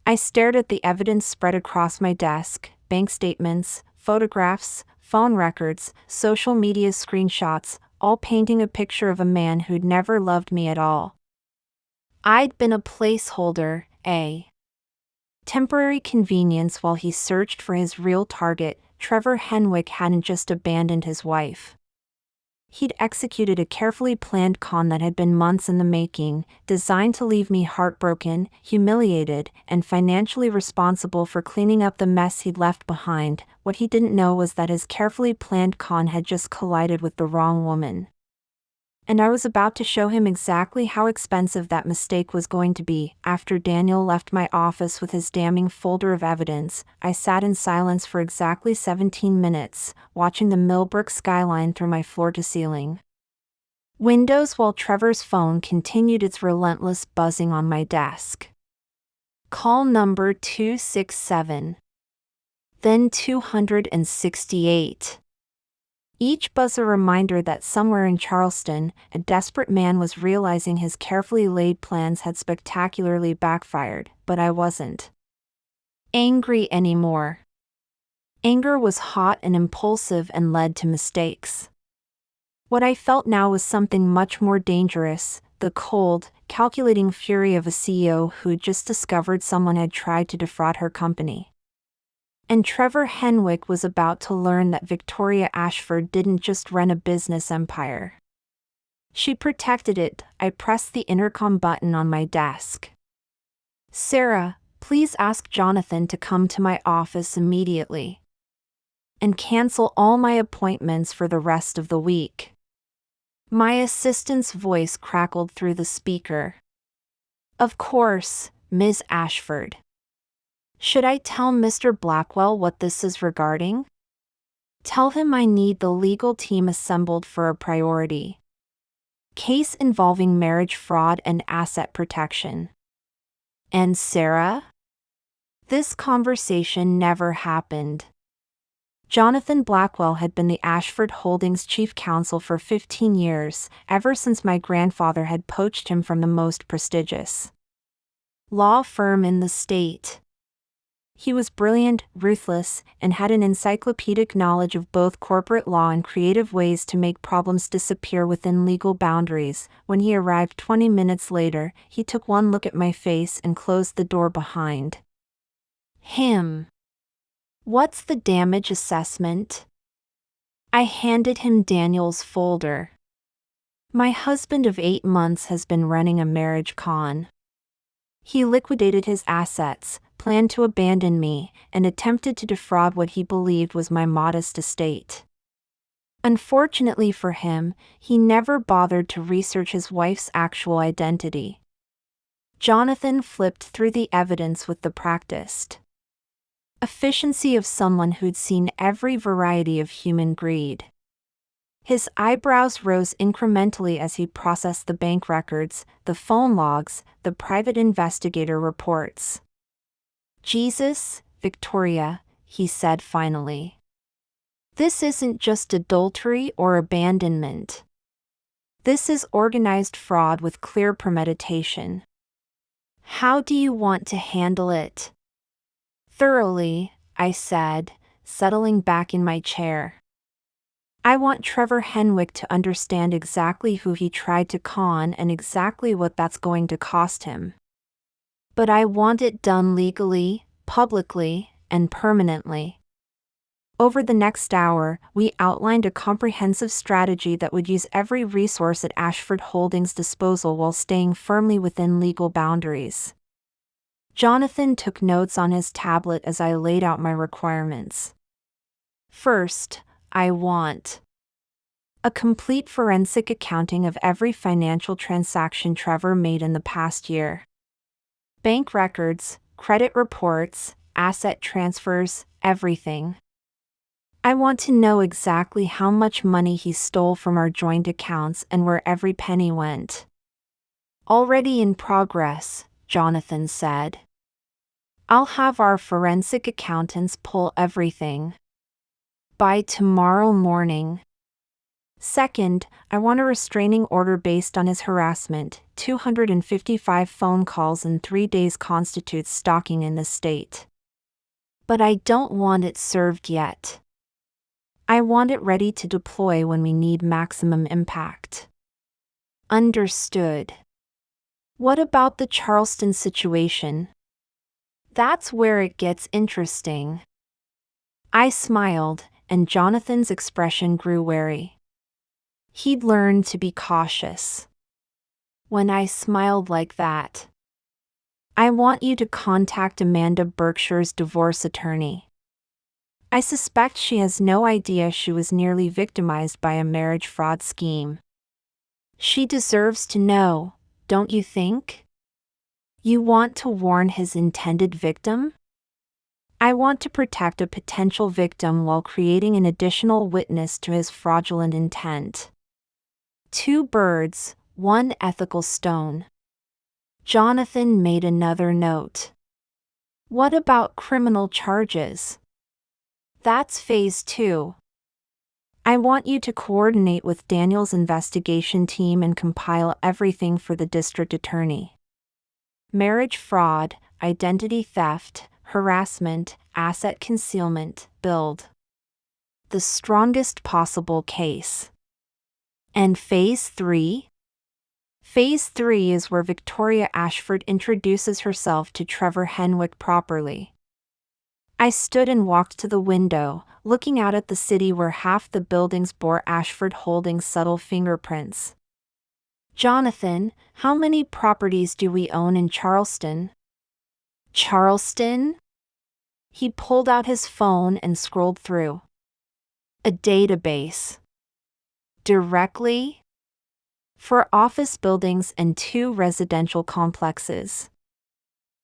[SPEAKER 1] I stared at the evidence spread across my desk: bank statements, photographs, phone records, social media screenshots, all painting a picture of a man who'd never loved me at all. I'd been a placeholder, a temporary convenience while he searched for his real target. Trevor Henwick hadn't just abandoned his wife. He'd executed a carefully planned con that had been months in the making, designed to leave me heartbroken, humiliated, and financially responsible for cleaning up the mess he'd left behind. What he didn't know was that his carefully planned con had just collided with the wrong woman. And I was about to show him exactly how expensive that mistake was going to be. After Daniel left my office with his damning folder of evidence, I sat in silence for exactly 17 minutes, watching the Millbrook skyline through my floor-to-ceiling windows while Trevor's phone continued its relentless buzzing on my desk. Call number 267. Then 268. Each buzz a reminder that somewhere in Charleston, a desperate man was realizing his carefully laid plans had spectacularly backfired, but I wasn't angry anymore. Anger was hot and impulsive and led to mistakes. What I felt now was something much more dangerous: the cold, calculating fury of a CEO who'd just discovered someone had tried to defraud her company. And Trevor Henwick was about to learn that Victoria Ashford didn't just run a business empire. She protected it. I pressed the intercom button on my desk. "Sarah, Please ask Jonathan to come to my office immediately. And cancel all my appointments for the rest of the week. My assistant's voice crackled through the speaker. Of course, Ms. Ashford. Should I tell Mr. Blackwell what this is regarding? Tell him I need the legal team assembled for a priority case involving marriage fraud and asset protection. And Sarah? This conversation never happened. Jonathan Blackwell had been the Ashford Holdings chief counsel for 15 years, ever since my grandfather had poached him from the most prestigious law firm in the state. He was brilliant, ruthless, and had an encyclopedic knowledge of both corporate law and creative ways to make problems disappear within legal boundaries. When he arrived 20 minutes later, he took one look at my face and closed the door behind him. What's the damage assessment? I handed him Daniel's folder. My husband of 8 months has been running a marriage con. He liquidated his assets, planned to abandon me, and attempted to defraud what he believed was my modest estate. Unfortunately for him, he never bothered to research his wife's actual identity. Jonathan flipped through the evidence with the practiced efficiency of someone who'd seen every variety of human greed. His eyebrows rose incrementally as he processed the bank records, the phone logs, the private investigator reports. Jesus, Victoria, he said finally. This isn't just adultery or abandonment. This is organized fraud with clear premeditation. How do you want to handle it? Thoroughly, I said, settling back in my chair. I want Trevor Henwick to understand exactly who he tried to con and exactly what that's going to cost him. But I want it done legally, publicly, and permanently. Over the next hour, we outlined a comprehensive strategy that would use every resource at Ashford Holdings' disposal while staying firmly within legal boundaries. Jonathan took notes on his tablet as I laid out my requirements. First, I want a complete forensic accounting of every financial transaction Trevor made in the past year. Bank records, credit reports, asset transfers, everything. I want to know exactly how much money he stole from our joint accounts and where every penny went. Already in progress, Jonathan said. I'll have our forensic accountants pull everything by tomorrow morning. Second, I want a restraining order based on his harassment. 255 phone calls in 3 days constitutes stalking in the state. But I don't want it served yet. I want it ready to deploy when we need maximum impact. Understood. What about the Charleston situation? That's where it gets interesting. I smiled, and Jonathan's expression grew wary. He'd learned to be cautious. When I smiled like that, I want you to contact Amanda Berkshire's divorce attorney. I suspect she has no idea she was nearly victimized by a marriage fraud scheme. She deserves to know, don't you think? You want to warn his intended victim? I want to protect a potential victim while creating an additional witness to his fraudulent intent. 2 birds, 1 ethical stone. Jonathan made another note. What about criminal charges? That's phase 2. I want you to coordinate with Daniel's investigation team and compile everything for the district attorney. Marriage fraud, identity theft, harassment, asset concealment, build the strongest possible case. And phase 3? Phase 3 is where Victoria Ashford introduces herself to Trevor Henwick properly. I stood and walked to the window, looking out at the city where half the buildings bore Ashford Holdings' subtle fingerprints. Jonathan, how many properties do we own in Charleston? Charleston? He pulled out his phone and scrolled through. A database. Directly? For office buildings and 2 residential complexes.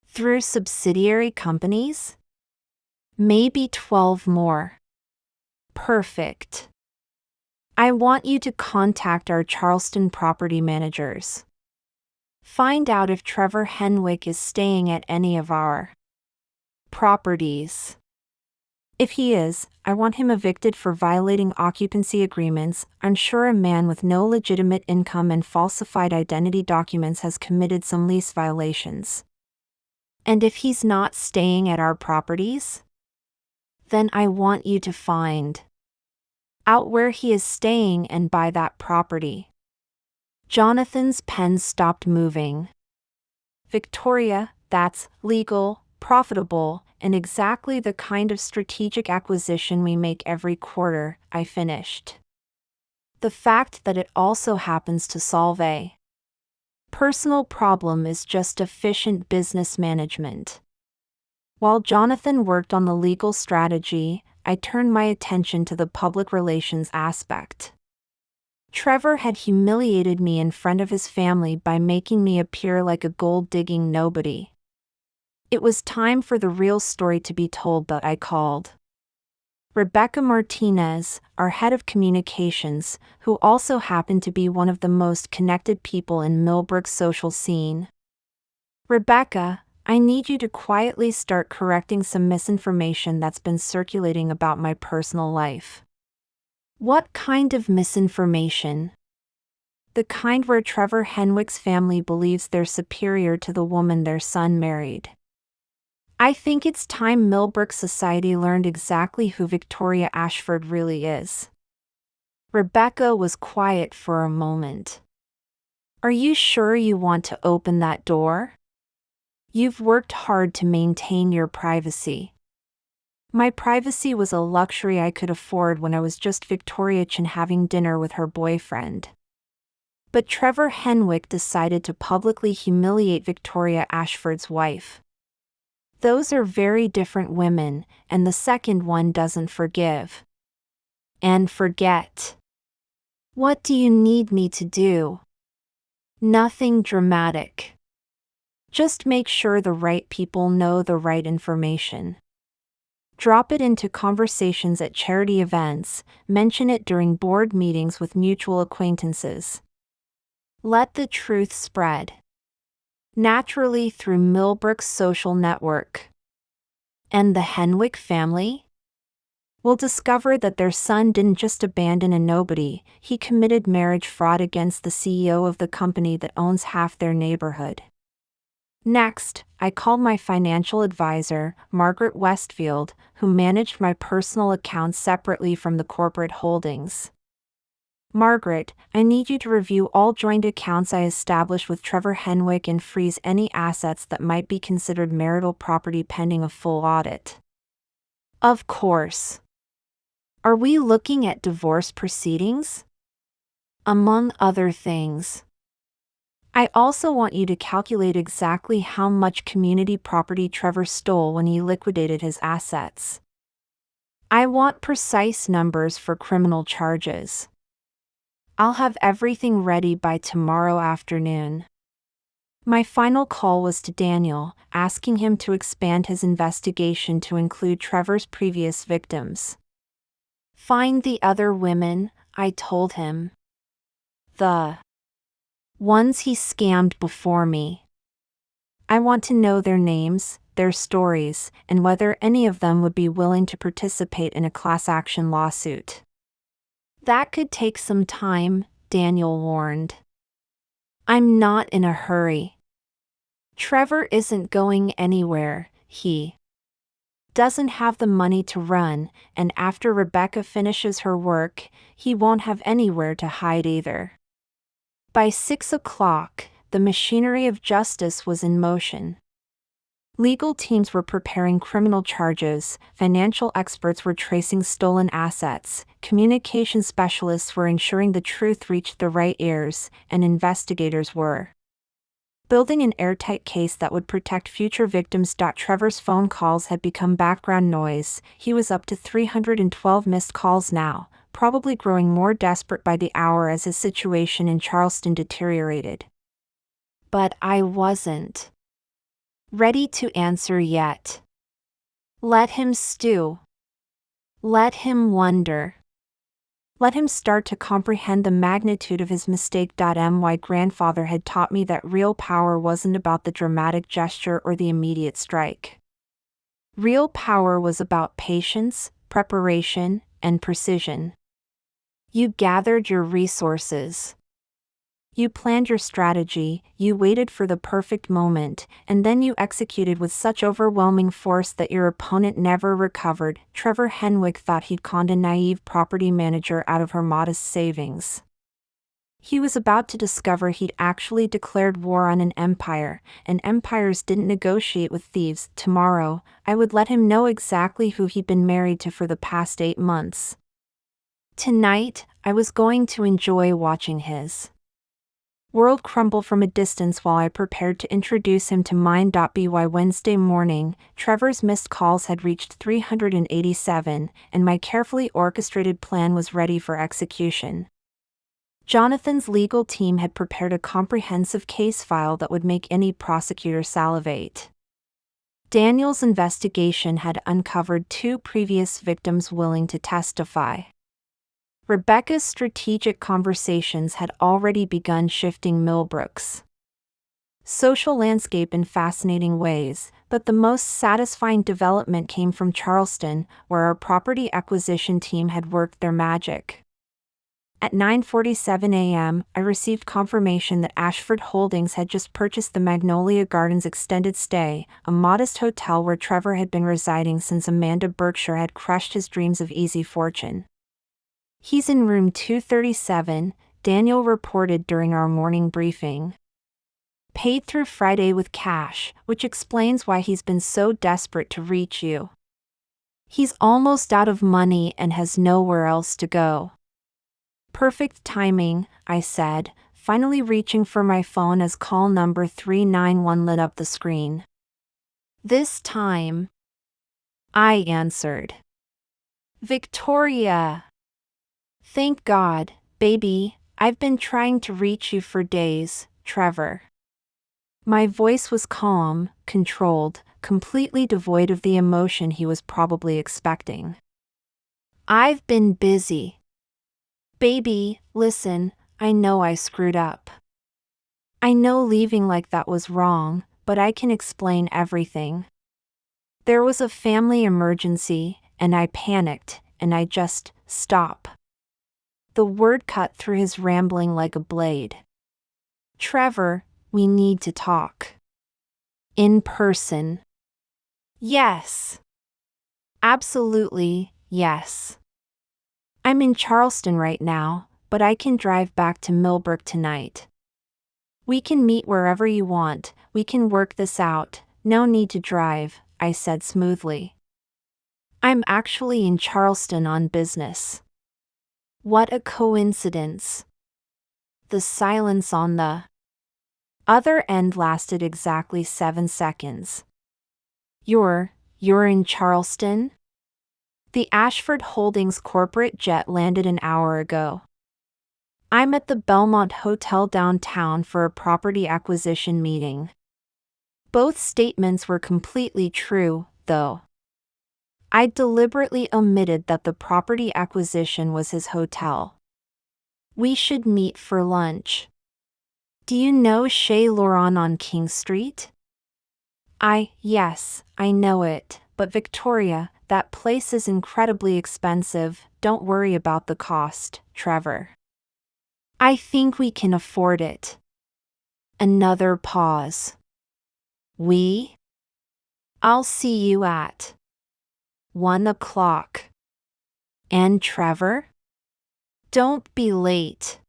[SPEAKER 1] Through subsidiary companies? Maybe 12 more. Perfect. I want you to contact our Charleston property managers. Find out if Trevor Henwick is staying at any of our properties. If he is, I want him evicted for violating occupancy agreements. I'm sure a man with no legitimate income and falsified identity documents has committed some lease violations. And if he's not staying at our properties, then I want you to find out where he is staying and buy that property. Jonathan's pen stopped moving. Victoria, that's legal, profitable, and exactly the kind of strategic acquisition we make every quarter, I finished. The fact that it also happens to solve a personal problem is just efficient business management. While Jonathan worked on the legal strategy, I turned my attention to the public relations aspect. Trevor had humiliated me in front of his family by making me appear like a gold-digging nobody. It was time for the real story to be told, but I called Rebecca Martinez, our head of communications, who also happened to be one of the most connected people in Millbrook's social scene. Rebecca, I need you to quietly start correcting some misinformation that's been circulating about my personal life. What kind of misinformation? The kind where Trevor Henwick's family believes they're superior to the woman their son married. I think it's time Millbrook society learned exactly who Victoria Ashford really is. Rebecca was quiet for a moment. Are you sure you want to open that door? You've worked hard to maintain your privacy. My privacy was a luxury I could afford when I was just Victoria Chin having dinner with her boyfriend. But Trevor Henwick decided to publicly humiliate Victoria Ashford's wife. Those are very different women, and the second one doesn't forgive and forget. What do you need me to do? Nothing dramatic. Just make sure the right people know the right information. Drop it into conversations at charity events, mention it during board meetings with mutual acquaintances. Let the truth spread naturally through Millbrook's social network. And the Henwick family will discover that their son didn't just abandon a nobody, he committed marriage fraud against the CEO of the company that owns half their neighborhood. Next, I called my financial advisor, Margaret Westfield, who managed my personal accounts separately from the corporate holdings. Margaret, I need you to review all joint accounts I established with Trevor Henwick and freeze any assets that might be considered marital property pending a full audit. Of course. Are we looking at divorce proceedings? Among other things. I also want you to calculate exactly how much community property Trevor stole when he liquidated his assets. I want precise numbers for criminal charges. I'll have everything ready by tomorrow afternoon. My final call was to Daniel, asking him to expand his investigation to include Trevor's previous victims. Find the other women, I told him. The ones he scammed before me. I want to know their names, their stories, and whether any of them would be willing to participate in a class action lawsuit. That could take some time, Daniel warned. I'm not in a hurry. Trevor isn't going anywhere, he doesn't have the money to run, and after Rebecca finishes her work, he won't have anywhere to hide either. By 6 o'clock, the machinery of justice was in motion. Legal teams were preparing criminal charges, financial experts were tracing stolen assets, communication specialists were ensuring the truth reached the right ears, and investigators were building an airtight case that would protect future victims. Trevor's phone calls had become background noise. He was up to 312 missed calls now, probably growing more desperate by the hour as his situation in Charleston deteriorated. But I wasn't ready to answer yet. Let him stew. Let him wonder. Let him start to comprehend the magnitude of his mistake. My grandfather had taught me that real power wasn't about the dramatic gesture or the immediate strike. Real power was about patience, preparation, and precision. You gathered your resources. You planned your strategy, you waited for the perfect moment, and then you executed with such overwhelming force that your opponent never recovered. Trevor Henwick thought he'd conned a naive property manager out of her modest savings. He was about to discover he'd actually declared war on an empire, and empires didn't negotiate with thieves. Tomorrow, I would let him know exactly who he'd been married to for the past 8 months. Tonight, I was going to enjoy watching his world crumble from a distance while I prepared to introduce him to mine. By Wednesday morning, Trevor's missed calls had reached 387, and my carefully orchestrated plan was ready for execution. Jonathan's legal team had prepared a comprehensive case file that would make any prosecutor salivate. Daniel's investigation had uncovered 2 previous victims willing to testify. Rebecca's strategic conversations had already begun shifting Millbrook's social landscape in fascinating ways, but the most satisfying development came from Charleston, where our property acquisition team had worked their magic. At 9:47 a.m., I received confirmation that Ashford Holdings had just purchased the Magnolia Gardens Extended Stay, a modest hotel where Trevor had been residing since Amanda Berkshire had crushed his dreams of easy fortune. He's in room 237, Daniel reported during our morning briefing. Paid through Friday with cash, which explains why he's been so desperate to reach you. He's almost out of money and has nowhere else to go. Perfect timing, I said, finally reaching for my phone as call number 391 lit up the screen. This time, I answered. Victoria. Thank God, baby, I've been trying to reach you for days, Trevor. My voice was calm, controlled, completely devoid of the emotion he was probably expecting. I've been busy. Baby, listen, I know I screwed up. I know leaving like that was wrong, but I can explain everything. There was a family emergency, and I panicked, and I just stopped. The word cut through his rambling like a blade. Trevor, we need to talk. In person. Yes. Absolutely, yes. I'm in Charleston right now, but I can drive back to Millbrook tonight. We can meet wherever you want, we can work this out, no need to drive, I said smoothly. I'm actually in Charleston on business. What a coincidence. The silence on the other end lasted exactly 7 seconds. You're in Charleston? The Ashford Holdings corporate jet landed an hour ago. I'm at the Belmont Hotel downtown for a property acquisition meeting. Both statements were completely true, though. I deliberately omitted that the property acquisition was his hotel. We should meet for lunch. Do you know Chez Laurent on King Street? Yes, I know it, but Victoria, that place is incredibly expensive, don't worry about the cost, Trevor. I think we can afford it. Another pause. I'll see you at 1 o'clock. And Trevor? Don't be late.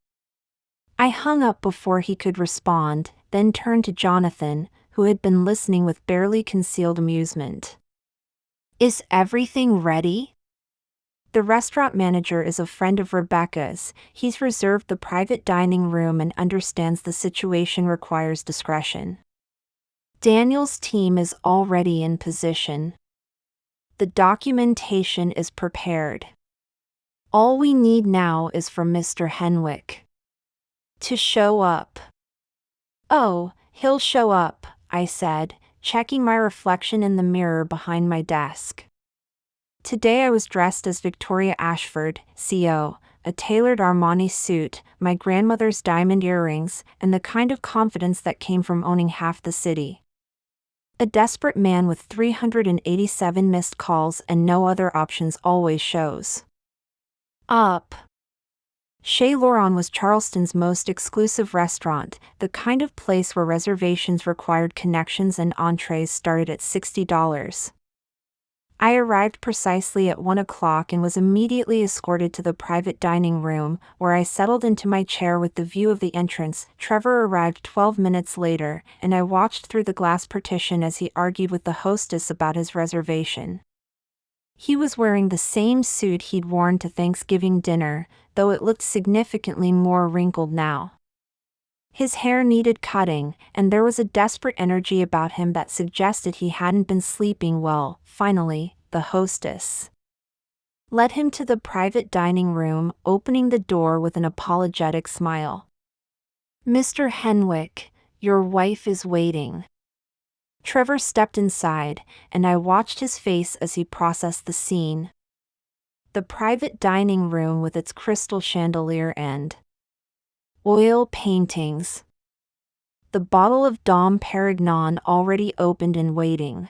[SPEAKER 1] I hung up before he could respond, then turned to Jonathan, who had been listening with barely concealed amusement. Is everything ready? The restaurant manager is a friend of Rebecca's. He's reserved the private dining room and understands the situation requires discretion. Daniel's team is already in position. The documentation is prepared. All we need now is for Mr. Henwick to show up. Oh, he'll show up, I said, checking my reflection in the mirror behind my desk. Today I was dressed as Victoria Ashford, CO, a tailored Armani suit, my grandmother's diamond earrings, and the kind of confidence that came from owning half the city. A desperate man with 387 missed calls and no other options always shows up. Chez Laurent was Charleston's most exclusive restaurant, the kind of place where reservations required connections and entrees started at $60. I arrived precisely at 1 o'clock and was immediately escorted to the private dining room, where I settled into my chair with the view of the entrance. Trevor arrived 12 minutes later, and I watched through the glass partition as he argued with the hostess about his reservation. He was wearing the same suit he'd worn to Thanksgiving dinner, though it looked significantly more wrinkled now. His hair needed cutting, and there was a desperate energy about him that suggested he hadn't been sleeping well. Finally, the hostess led him to the private dining room, opening the door with an apologetic smile. "Mr. Henwick, your wife is waiting." Trevor stepped inside, and I watched his face as he processed the scene. The private dining room with its crystal chandelier and oil paintings. The bottle of Dom Perignon already opened and waiting.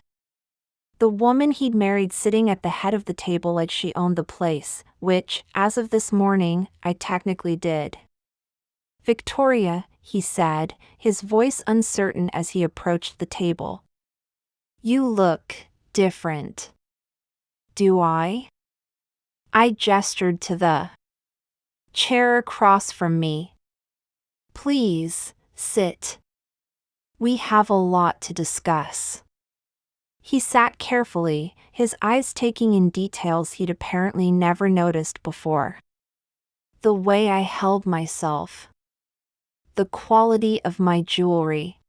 [SPEAKER 1] The woman he'd married sitting at the head of the table like she owned the place, which, as of this morning, I technically did. "Victoria," he said, his voice uncertain as he approached the table. "You look different." "Do I?" I gestured to the chair across from me. "Please, sit. We have a lot to discuss." He sat carefully, his eyes taking in details he'd apparently never noticed before. The way I held myself. The quality of my jewelry.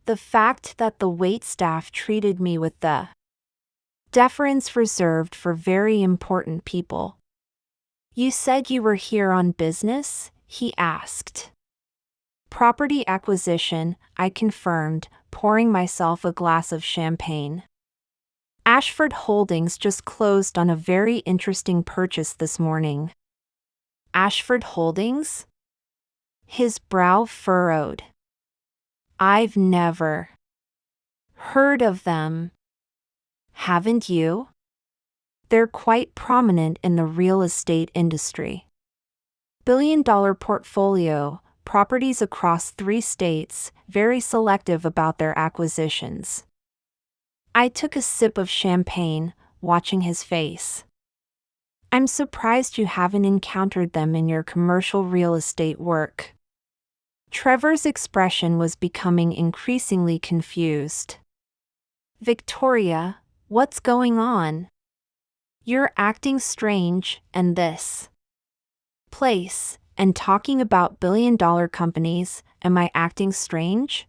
[SPEAKER 1] The fact that the waitstaff treated me with the deference reserved for very important people. "You said you were here on business?" he asked. "Property acquisition," I confirmed, pouring myself a glass of champagne. "Ashford Holdings just closed on a very interesting purchase this morning." "Ashford Holdings?" His brow furrowed. "I've never heard of them." "Haven't you?" "They're quite prominent in the real estate industry. Billion-dollar portfolio, properties across 3 states, very selective about their acquisitions." I took a sip of champagne, watching his face. "I'm surprised you haven't encountered them in your commercial real estate work." Trevor's expression was becoming increasingly confused. "Victoria, what's going on? You're acting strange, and this place, and talking about billion-dollar companies, am I acting strange?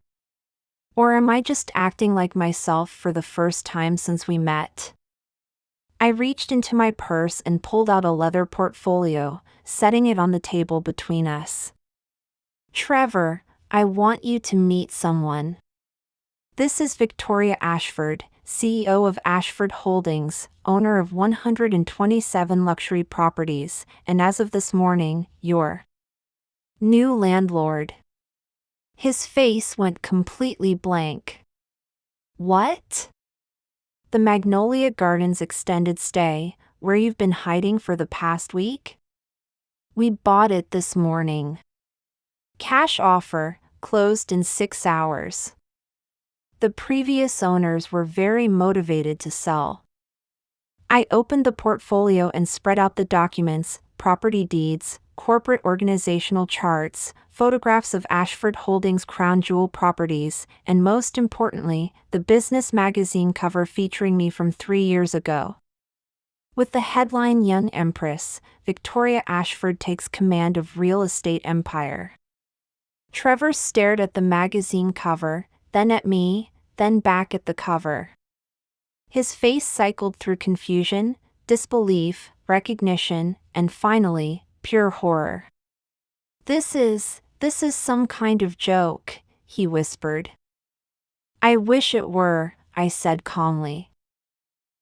[SPEAKER 1] Or am I just acting like myself for the first time since we met?" I reached into my purse and pulled out a leather portfolio, setting it on the table between us. "Trevor, I want you to meet someone. This is Victoria Ashford, CEO of Ashford Holdings, owner of 127 luxury properties, and as of this morning, your new landlord." His face went completely blank. "What?" "The Magnolia Gardens extended stay, where you've been hiding for the past week? We bought it this morning. Cash offer, closed in 6 hours. The previous owners were very motivated to sell." I opened the portfolio and spread out the documents, property deeds, corporate organizational charts, photographs of Ashford Holdings' crown jewel properties, and most importantly, the business magazine cover featuring me from 3 years ago. With the headline Young Empress, Victoria Ashford takes command of real estate empire. Trevor stared at the magazine cover, then at me, then back at the cover. His face cycled through confusion, disbelief, recognition, and finally, pure horror. This is some kind of joke," he whispered. "I wish it were," I said calmly.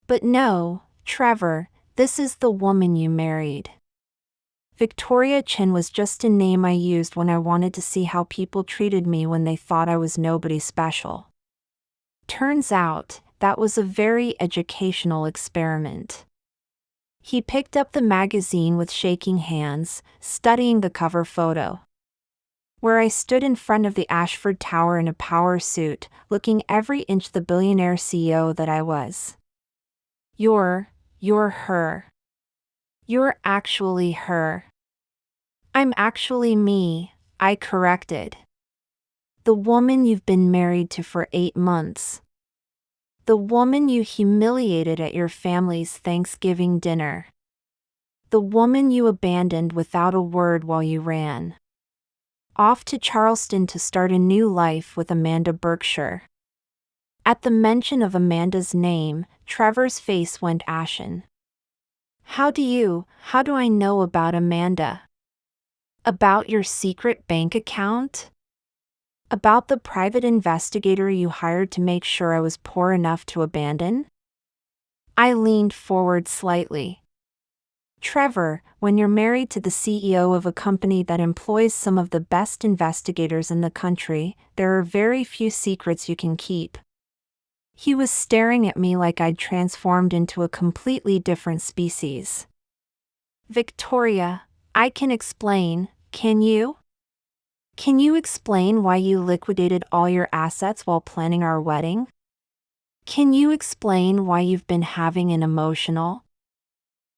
[SPEAKER 1] "But no, Trevor, this is the woman you married." Victoria Chin was just a name I used when I wanted to see how people treated me when they thought I was nobody special. Turns out, that was a very educational experiment. He picked up the magazine with shaking hands, studying the cover photo. Where I stood in front of the Ashford Tower in a power suit, looking every inch the billionaire CEO that I was. You're her. You're actually her." "I'm actually me," I corrected. "The woman you've been married to for 8 months. The woman you humiliated at your family's Thanksgiving dinner. The woman you abandoned without a word while you ran off to Charleston to start a new life with Amanda Berkshire." At the mention of Amanda's name, Trevor's face went ashen. How do I know about Amanda? About your secret bank account? About the private investigator you hired to make sure I was poor enough to abandon?" I leaned forward slightly. "Trevor, when you're married to the CEO of a company that employs some of the best investigators in the country, there are very few secrets you can keep." He was staring at me like I'd transformed into a completely different species. "Victoria, I can explain, can you? Can you explain why you liquidated all your assets while planning our wedding? Can you explain why you've been having an emotional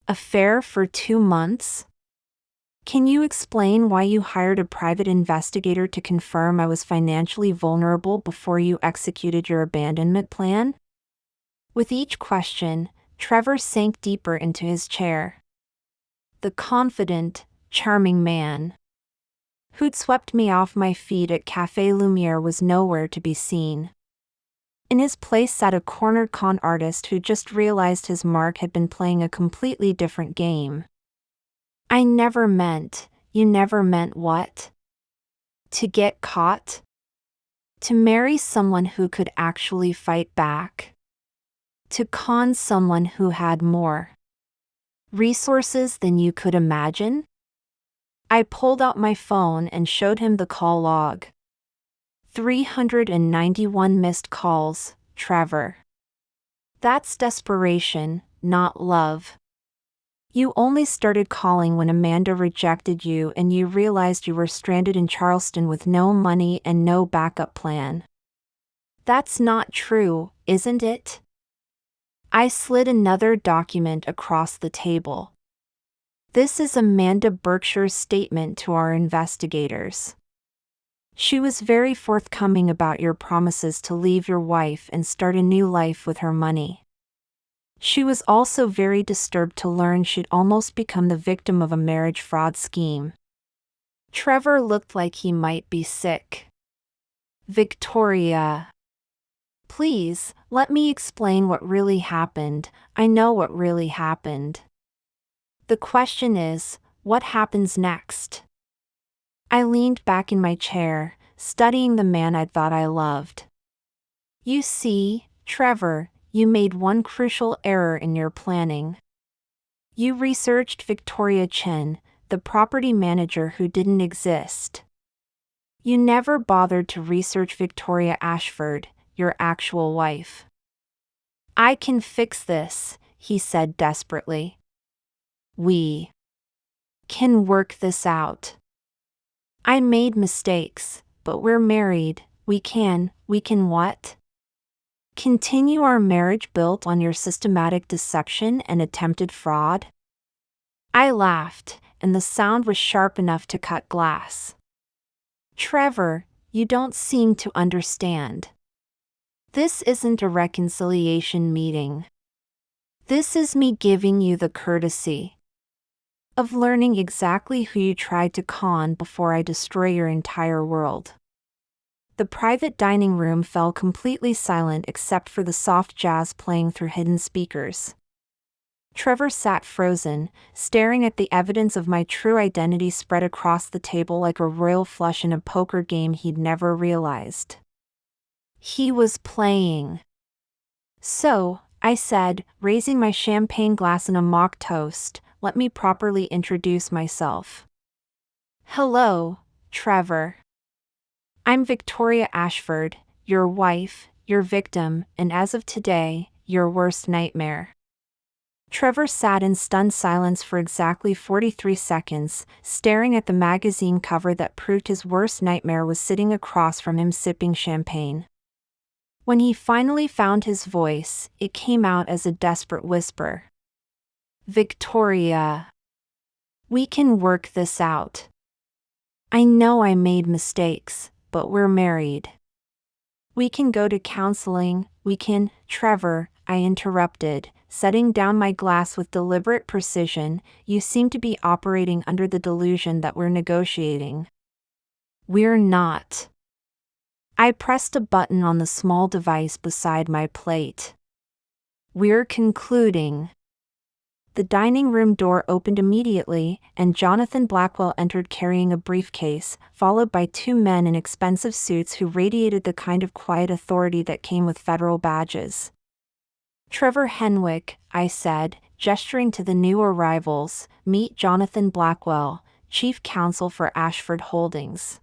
[SPEAKER 1] affair for 2 months? Can you explain why you hired a private investigator to confirm I was financially vulnerable before you executed your abandonment plan?" With each question, Trevor sank deeper into his chair. The confident, charming man who'd swept me off my feet at Café Lumiere was nowhere to be seen. In his place sat a cornered con artist who just realized his mark had been playing a completely different game. You never meant what? To get caught? To marry someone who could actually fight back? To con someone who had more resources than you could imagine? I pulled out my phone and showed him the call log. 391 missed calls, Trevor. That's desperation, not love. You only started calling when Amanda rejected you and you realized you were stranded in Charleston with no money and no backup plan. That's not true, isn't it? I slid another document across the table. This is Amanda Berkshire's statement to our investigators. She was very forthcoming about your promises to leave your wife and start a new life with her money. She was also very disturbed to learn she'd almost become the victim of a marriage fraud scheme. Trevor looked like he might be sick. "Victoria, please, let me explain what really happened. I know what really happened. The question is, what happens next?" I leaned back in my chair, studying the man I thought I loved. "You see, Trevor, you made one crucial error in your planning. You researched Victoria Chin, the property manager who didn't exist. You never bothered to research Victoria Ashford, your actual wife." "I can fix this," he said desperately. "We can work this out. I made mistakes, but we're married. We can what? Continue our marriage built on your systematic deception and attempted fraud?" I laughed, and the sound was sharp enough to cut glass. "Trevor, you don't seem to understand. This isn't a reconciliation meeting. This is me giving you the courtesy of learning exactly who you tried to con before I destroy your entire world." The private dining room fell completely silent except for the soft jazz playing through hidden speakers. Trevor sat frozen, staring at the evidence of my true identity spread across the table like a royal flush in a poker game he'd never realized he was playing. "So," I said, raising my champagne glass in a mock toast, "let me properly introduce myself. Hello, Trevor. I'm Victoria Ashford, your wife, your victim, and as of today, your worst nightmare." Trevor sat in stunned silence for exactly 43 seconds, staring at the magazine cover that proved his worst nightmare was sitting across from him sipping champagne. When he finally found his voice, it came out as a desperate whisper. "Victoria, we can work this out. I know I made mistakes, but we're married. We can go to counseling, we can—" "Trevor," I interrupted, setting down my glass with deliberate precision, "you seem to be operating under the delusion that we're negotiating. We're not." I pressed a button on the small device beside my plate. "We're concluding." The dining room door opened immediately, and Jonathan Blackwell entered carrying a briefcase, followed by two men in expensive suits who radiated the kind of quiet authority that came with federal badges. "Trevor Henwick," I said, gesturing to the new arrivals, "meet Jonathan Blackwell, Chief Counsel for Ashford Holdings.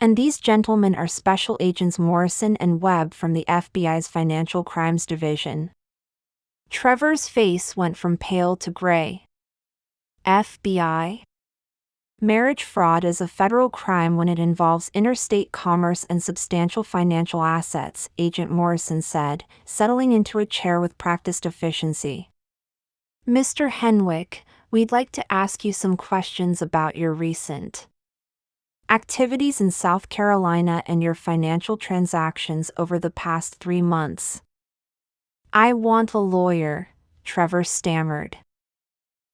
[SPEAKER 1] And these gentlemen are Special Agents Morrison and Webb from the FBI's Financial Crimes Division." Trevor's face went from pale to gray. "FBI? Marriage fraud is a federal crime when it involves interstate commerce and substantial financial assets," Agent Morrison said, settling into a chair with practiced efficiency. "Mr. Henwick, we'd like to ask you some questions about your recent activities in South Carolina and your financial transactions over the past 3 months." "I want a lawyer," Trevor stammered.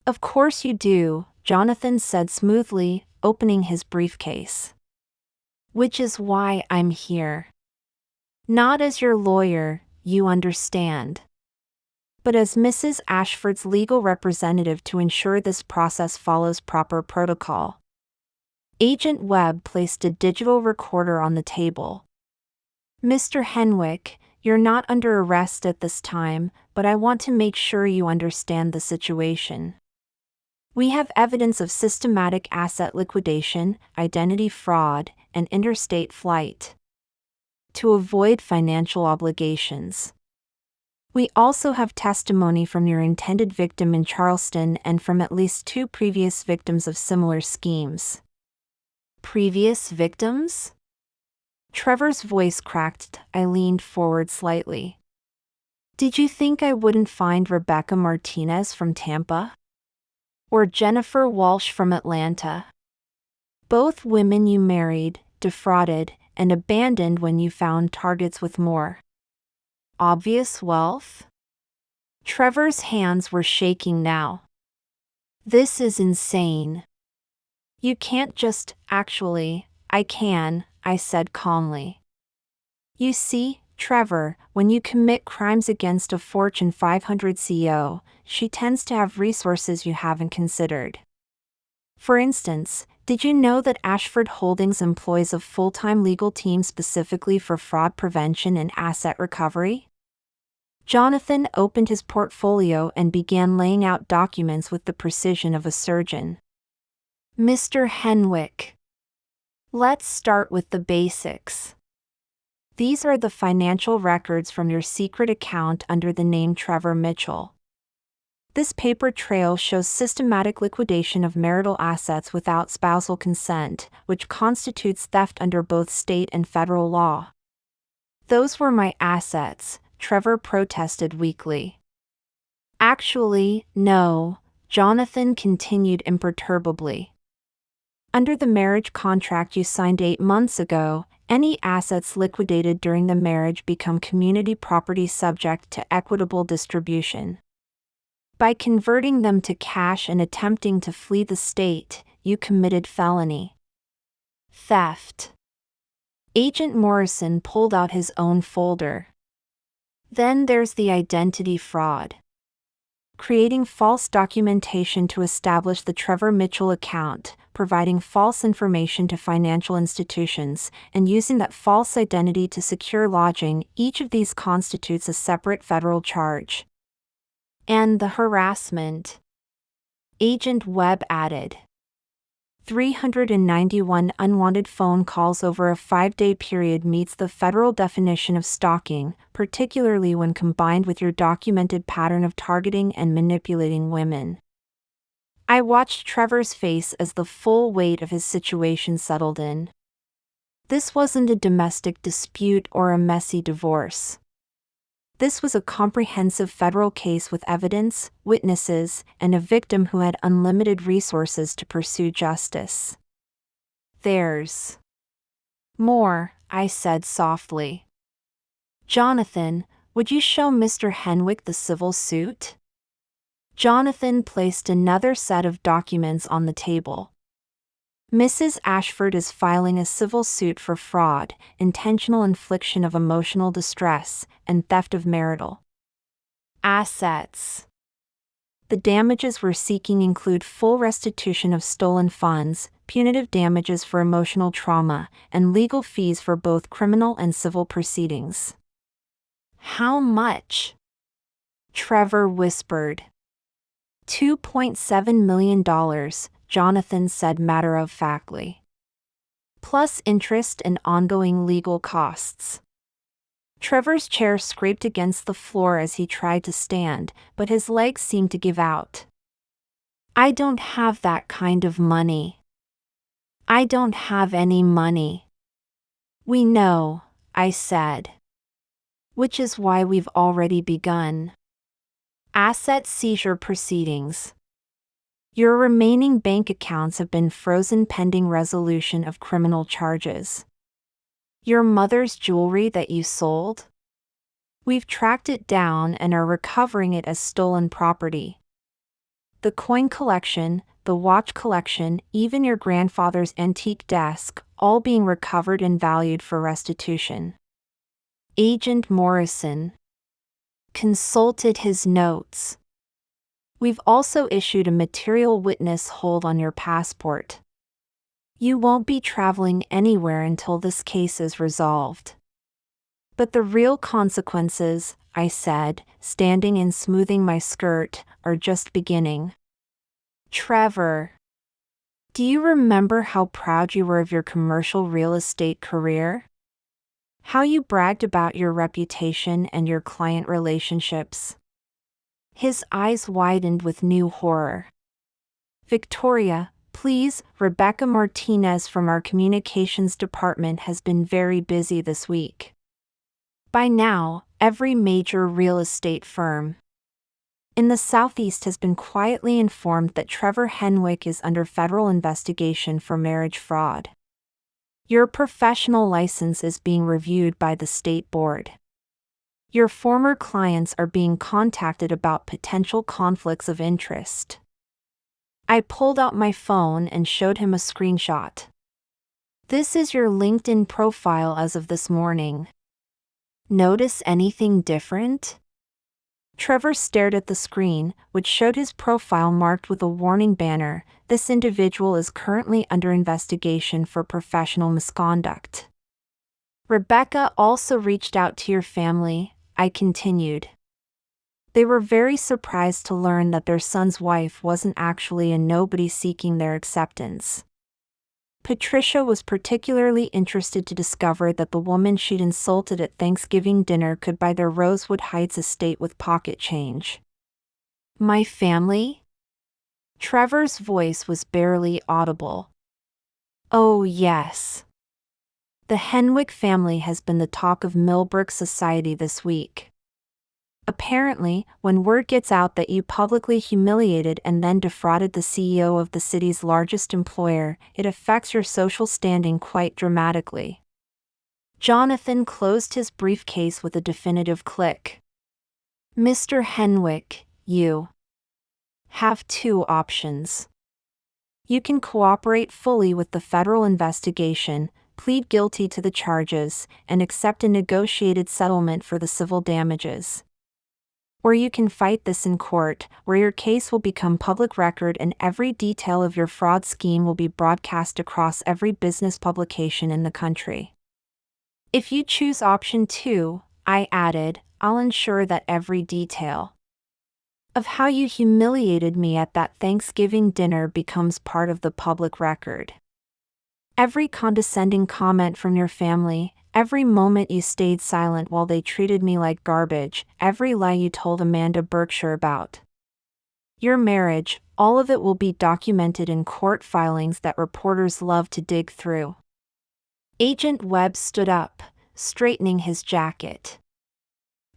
[SPEAKER 1] "Of course you do," Jonathan said smoothly, opening his briefcase. "Which is why I'm here. Not as your lawyer, you understand, but as Mrs. Ashford's legal representative to ensure this process follows proper protocol." Agent Webb placed a digital recorder on the table. "Mr. Henwick, you're not under arrest at this time, but I want to make sure you understand the situation. We have evidence of systematic asset liquidation, identity fraud, and interstate flight to avoid financial obligations. We also have testimony from your intended victim in Charleston and from at least 2 previous victims of similar schemes." "Previous victims?" Trevor's voice cracked. I leaned forward slightly. "Did you think I wouldn't find Rebecca Martinez from Tampa? Or Jennifer Walsh from Atlanta? Both women you married, defrauded, and abandoned when you found targets with more obvious wealth?" Trevor's hands were shaking now. "This is insane. You can't just—" "Actually, I can," I said calmly. "You see, Trevor, when you commit crimes against a Fortune 500 CEO, she tends to have resources you haven't considered. For instance, did you know that Ashford Holdings employs a full-time legal team specifically for fraud prevention and asset recovery?" Jonathan opened his portfolio and began laying out documents with the precision of a surgeon. "Mr. Henwick, let's start with the basics. These are the financial records from your secret account under the name Trevor Mitchell. This paper trail shows systematic liquidation of marital assets without spousal consent, which constitutes theft under both state and federal law." "Those were my assets," Trevor protested weakly. "Actually, no," Jonathan continued imperturbably. "Under the marriage contract you signed 8 months ago, any assets liquidated during the marriage become community property subject to equitable distribution. By converting them to cash and attempting to flee the state, you committed felony theft. Agent Morrison pulled out his own folder. Then there's the identity fraud. Creating false documentation to establish the Trevor Mitchell account, providing false information to financial institutions, and using that false identity to secure lodging, each of these constitutes a separate federal charge. And the harassment. Agent Webb added. 391 unwanted phone calls over a 5-day period meets the federal definition of stalking, particularly when combined with your documented pattern of targeting and manipulating women. I watched Trevor's face as the full weight of his situation settled in. This wasn't a domestic dispute or a messy divorce. This was a comprehensive federal case with evidence, witnesses, and a victim who had unlimited resources to pursue justice. There's more, I said softly. Jonathan, would you show Mr. Henwick the civil suit? Jonathan placed another set of documents on the table. Mrs. Ashford is filing a civil suit for fraud, intentional infliction of emotional distress, and theft of marital assets. The damages we're seeking include full restitution of stolen funds, punitive damages for emotional trauma, and legal fees for both criminal and civil proceedings. How much? Trevor whispered. $2.7 million. Jonathan said matter-of-factly. Plus interest and ongoing legal costs. Trevor's chair scraped against the floor as he tried to stand, but his legs seemed to give out. I don't have that kind of money. I don't have any money. We know, I said. Which is why we've already begun asset seizure proceedings. Your remaining bank accounts have been frozen pending resolution of criminal charges. Your mother's jewelry that you sold? We've tracked it down and are recovering it as stolen property. The coin collection, the watch collection, even your grandfather's antique desk, all being recovered and valued for restitution. Agent Morrison consulted his notes. We've also issued a material witness hold on your passport. You won't be traveling anywhere until this case is resolved. But the real consequences, I said, standing and smoothing my skirt, are just beginning. Trevor, do you remember how proud you were of your commercial real estate career? How you bragged about your reputation and your client relationships? His eyes widened with new horror. Victoria, please, Rebecca Martinez from our communications department has been very busy this week. By now, every major real estate firm in the Southeast has been quietly informed that Trevor Henwick is under federal investigation for marriage fraud. Your professional license is being reviewed by the state board. Your former clients are being contacted about potential conflicts of interest. I pulled out my phone and showed him a screenshot. This is your LinkedIn profile as of this morning. Notice anything different? Trevor stared at the screen, which showed his profile marked with a warning banner. This individual is currently under investigation for professional misconduct. Rebecca also reached out to your family, I continued. They were very surprised to learn that their son's wife wasn't actually a nobody seeking their acceptance. Patricia was particularly interested to discover that the woman she'd insulted at Thanksgiving dinner could buy their Rosewood Heights estate with pocket change. My family? Trevor's voice was barely audible. Oh yes. The Henwick family has been the talk of Millbrook society this week. Apparently, when word gets out that you publicly humiliated and then defrauded the CEO of the city's largest employer, it affects your social standing quite dramatically. Jonathan closed his briefcase with a definitive click. Mr. Henwick, you have two options. You can cooperate fully with the federal investigation, plead guilty to the charges, and accept a negotiated settlement for the civil damages. Or you can fight this in court, where your case will become public record and every detail of your fraud scheme will be broadcast across every business publication in the country. If you choose option 2, I added, I'll ensure that every detail of how you humiliated me at that Thanksgiving dinner becomes part of the public record. Every condescending comment from your family, every moment you stayed silent while they treated me like garbage, every lie you told Amanda Berkshire about your marriage, all of it will be documented in court filings that reporters love to dig through. Agent Webb stood up, straightening his jacket.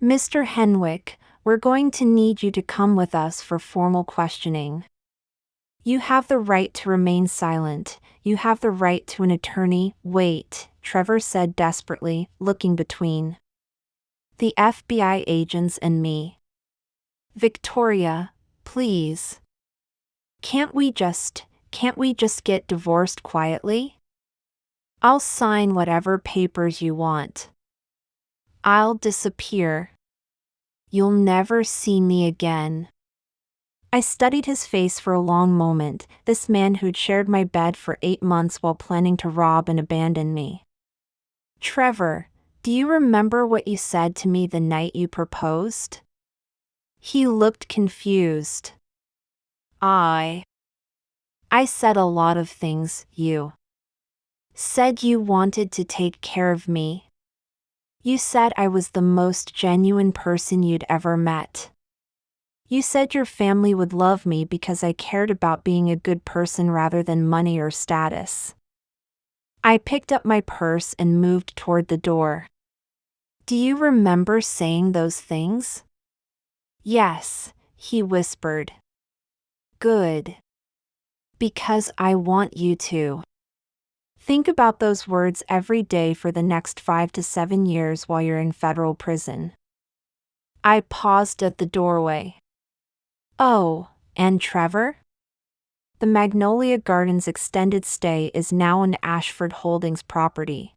[SPEAKER 1] Mr. Henwick, we're going to need you to come with us for formal questioning. You have the right to remain silent. You have the right to an attorney. Wait, Trevor said desperately, looking between the FBI agents and me. Victoria, please. Can't we just get divorced quietly? I'll sign whatever papers you want. I'll disappear. You'll never see me again. I studied his face for a long moment, this man who'd shared my bed for 8 months while planning to rob and abandon me. Trevor, do you remember what you said to me the night you proposed? He looked confused. I said a lot of things. You said you wanted to take care of me. You said I was the most genuine person you'd ever met. You said your family would love me because I cared about being a good person rather than money or status. I picked up my purse and moved toward the door. Do you remember saying those things? Yes, he whispered. Good. Because I want you to. Think about those words every day for the next 5 to 7 years while you're in federal prison. I paused at the doorway. Oh, and Trevor? The Magnolia Gardens extended stay is now an Ashford Holdings property.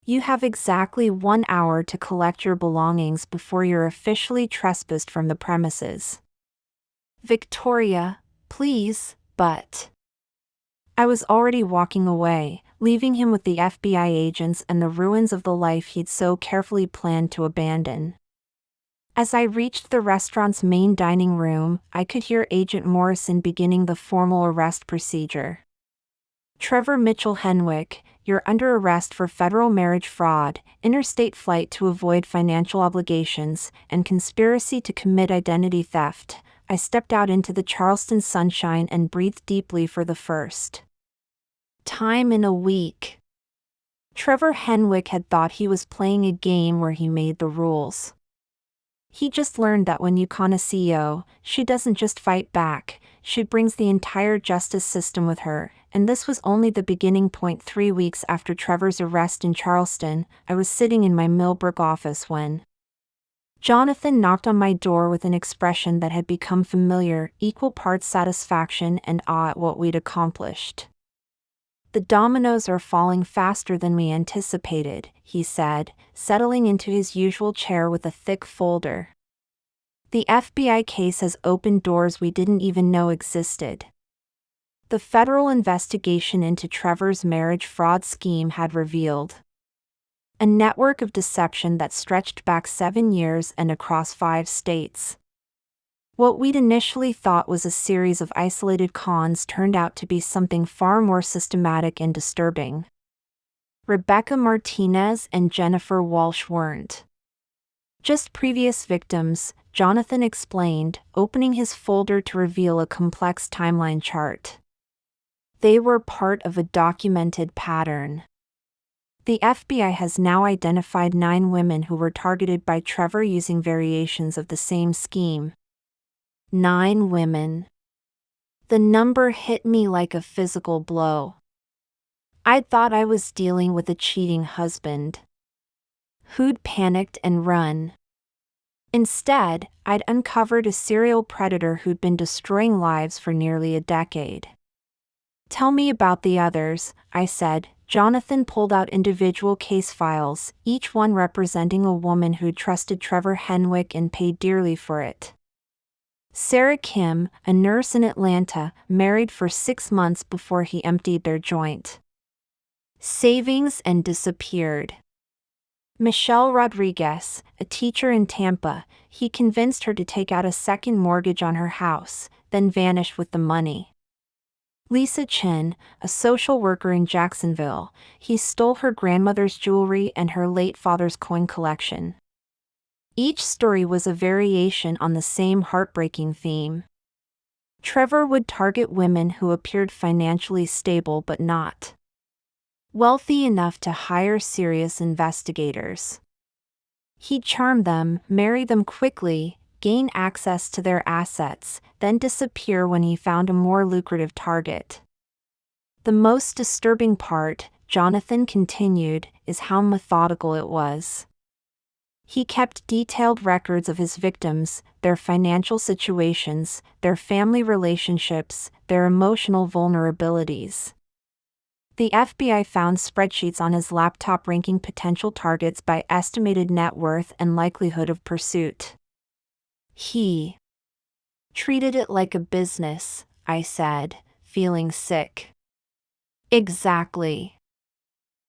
[SPEAKER 1] You have exactly 1 hour to collect your belongings before you're officially trespassed from the premises. Victoria, please, but... I was already walking away, leaving him with the FBI agents and the ruins of the life he'd so carefully planned to abandon. As I reached the restaurant's main dining room, I could hear Agent Morrison beginning the formal arrest procedure. Trevor Mitchell Henwick, you're under arrest for federal marriage fraud, interstate flight to avoid financial obligations, and conspiracy to commit identity theft. I stepped out into the Charleston sunshine and breathed deeply for the first time in a week. Trevor Henwick had thought he was playing a game where he made the rules. He just learned that when you con a CEO, she doesn't just fight back, she brings the entire justice system with her, and this was only the beginning point. 3 weeks after Trevor's arrest in Charleston, I was sitting in my Millbrook office when Jonathan knocked on my door with an expression that had become familiar, equal parts satisfaction and awe at what we'd accomplished. The dominoes are falling faster than we anticipated, he said, settling into his usual chair with a thick folder. The FBI case has opened doors we didn't even know existed. The federal investigation into Trevor's marriage fraud scheme had revealed a network of deception that stretched back 7 years and across 5 states. What we'd initially thought was a series of isolated cons turned out to be something far more systematic and disturbing. Rebecca Martinez and Jennifer Walsh weren't just previous victims, Jonathan explained, opening his folder to reveal a complex timeline chart. They were part of a documented pattern. The FBI has now identified 9 women who were targeted by Trevor using variations of the same scheme. 9 women. The number hit me like a physical blow. I'd thought I was dealing with a cheating husband who'd panicked and run. Instead, I'd uncovered a serial predator who'd been destroying lives for nearly a decade. "Tell me about the others," I said. Jonathan pulled out individual case files, each one representing a woman who'd trusted Trevor Henwick and paid dearly for it. Sarah Kim, a nurse in Atlanta, married for 6 months before he emptied their joint savings and disappeared. Michelle Rodriguez, a teacher in Tampa, he convinced her to take out a second mortgage on her house, then vanished with the money. Lisa Chin, a social worker in Jacksonville, he stole her grandmother's jewelry and her late father's coin collection. Each story was a variation on the same heartbreaking theme. Trevor would target women who appeared financially stable but not wealthy enough to hire serious investigators. He'd charm them, marry them quickly, gain access to their assets, then disappear when he found a more lucrative target. "The most disturbing part," Jonathan continued, "is how methodical it was. He kept detailed records of his victims, their financial situations, their family relationships, their emotional vulnerabilities. The FBI found spreadsheets on his laptop ranking potential targets by estimated net worth and likelihood of pursuit. He treated it like a business," I said, feeling sick. "Exactly.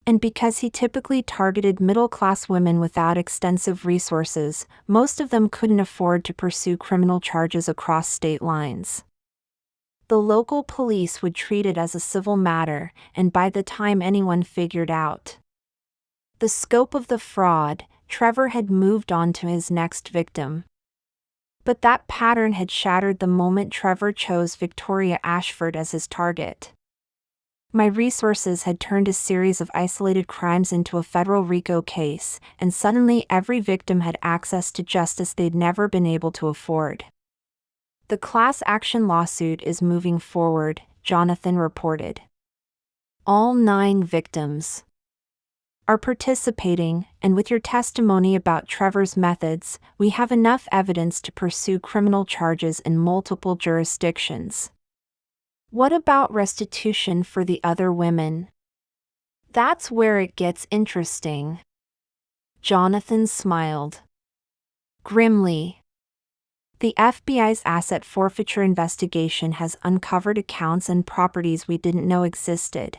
[SPEAKER 1] And because he typically targeted middle-class women without extensive resources, most of them couldn't afford to pursue criminal charges across state lines. The local police would treat it as a civil matter, and by the time anyone figured out the scope of the fraud, Trevor had moved on to his next victim. But that pattern had shattered the moment Trevor chose Victoria Ashford as his target. My resources had turned a series of isolated crimes into a federal RICO case, and suddenly every victim had access to justice they'd never been able to afford. "The class action lawsuit is moving forward," Jonathan reported. "All 9 victims are participating, and with your testimony about Trevor's methods, we have enough evidence to pursue criminal charges in multiple jurisdictions." "What about restitution for the other women?" "That's where it gets interesting." Jonathan smiled grimly. "The FBI's asset forfeiture investigation has uncovered accounts and properties we didn't know existed.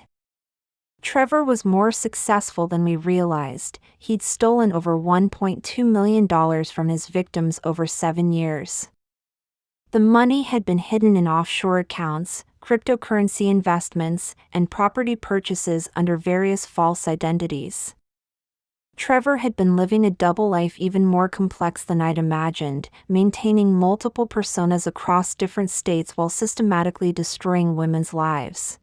[SPEAKER 1] Trevor was more successful than we realized. He'd stolen over $1.2 million from his victims over 7 years. The money had been hidden in offshore accounts, cryptocurrency investments, and property purchases under various false identities. Trevor had been living a double life even more complex than I'd imagined, maintaining multiple personas across different states while systematically destroying women's lives.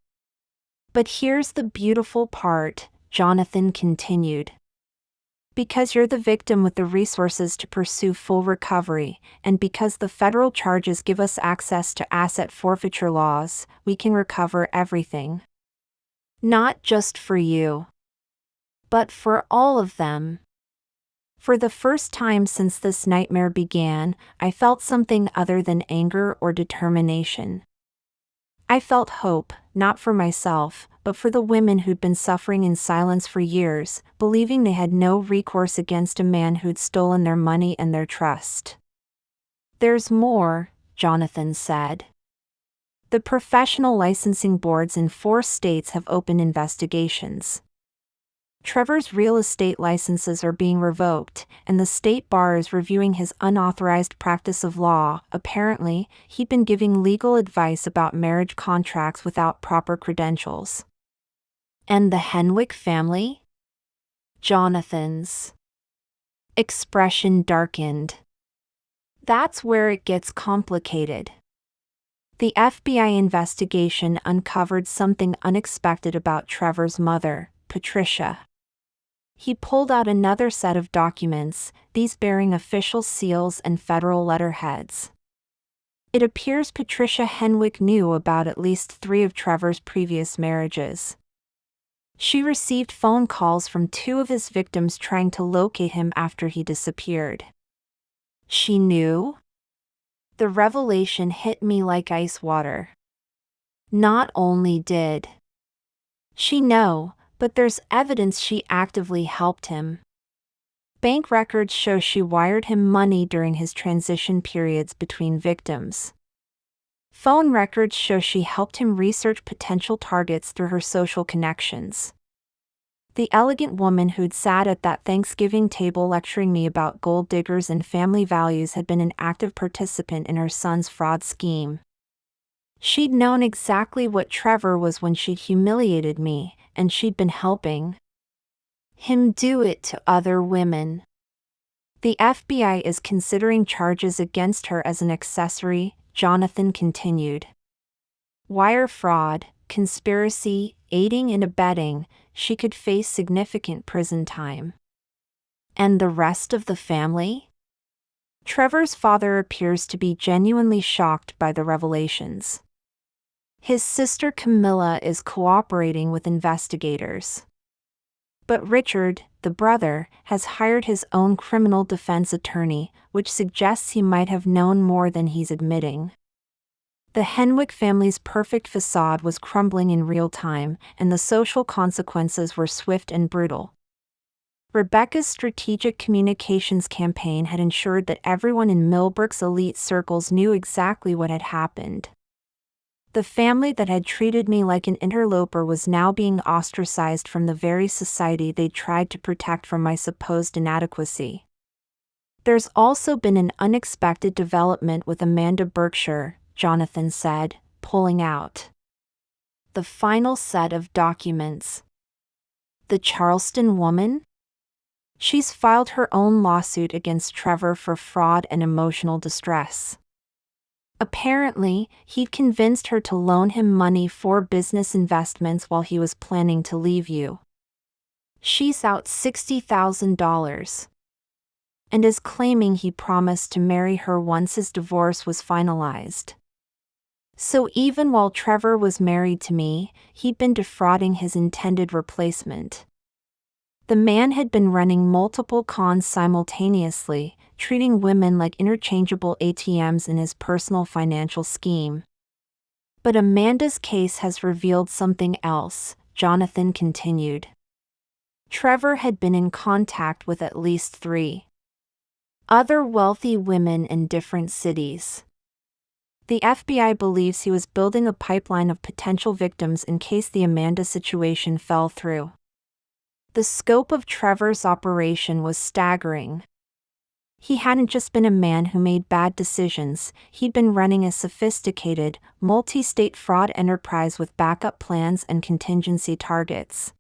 [SPEAKER 1] "But here's the beautiful part," Jonathan continued. "Because you're the victim with the resources to pursue full recovery, and because the federal charges give us access to asset forfeiture laws, we can recover everything. Not just for you, but for all of them." For the first time since this nightmare began, I felt something other than anger or determination. I felt hope, not for myself, but for the women who'd been suffering in silence for years, believing they had no recourse against a man who'd stolen their money and their trust. "There's more," Jonathan said. "The professional licensing boards in 4 states have opened investigations. Trevor's real estate licenses are being revoked, and the state bar is reviewing his unauthorized practice of law. Apparently, he'd been giving legal advice about marriage contracts without proper credentials." "And the Henwick family?" Jonathan's expression darkened. "That's where it gets complicated. The FBI investigation uncovered something unexpected about Trevor's mother, Patricia." He pulled out another set of documents, these bearing official seals and federal letterheads. "It appears Patricia Henwick knew about at least 3 of Trevor's previous marriages. She received phone calls from 2 of his victims trying to locate him after he disappeared. She knew? The revelation hit me like ice water. Not only did she know, but there's evidence she actively helped him. Bank records show she wired him money during his transition periods between victims. Phone records show she helped him research potential targets through her social connections. The elegant woman who'd sat at that Thanksgiving table lecturing me about gold diggers and family values had been an active participant in her son's fraud scheme. She'd known exactly what Trevor was when she'd humiliated me, and she'd been helping him do it to other women. The FBI is considering charges against her as an accessory, Jonathan continued. Wire fraud, conspiracy, aiding and abetting, she could face significant prison time. And the rest of the family? Trevor's father appears to be genuinely shocked by the revelations. His sister Camilla is cooperating with investigators. But Richard, the brother, has hired his own criminal defense attorney, which suggests he might have known more than he's admitting. The Henwick family's perfect facade was crumbling in real time, and the social consequences were swift and brutal. Rebecca's strategic communications campaign had ensured that everyone in Millbrook's elite circles knew exactly what had happened. The family that had treated me like an interloper was now being ostracized from the very society they tried to protect from my supposed inadequacy. There's also been an unexpected development with Amanda Berkshire, Jonathan said, pulling out the final set of documents. The Charleston woman? She's filed her own lawsuit against Trevor for fraud and emotional distress. Apparently, he'd convinced her to loan him money for business investments while he was planning to leave you. She's out $60,000. And is claiming he promised to marry her once his divorce was finalized. So even while Trevor was married to me, he'd been defrauding his intended replacement. The man had been running multiple cons simultaneously, treating women like interchangeable ATMs in his personal financial scheme. But Amanda's case has revealed something else, Jonathan continued. Trevor had been in contact with at least 3 other wealthy women in different cities. The FBI believes he was building a pipeline of potential victims in case the Amanda situation fell through. The scope of Trevor's operation was staggering. He hadn't just been a man who made bad decisions, he'd been running a sophisticated, multi-state fraud enterprise with backup plans and contingency targets.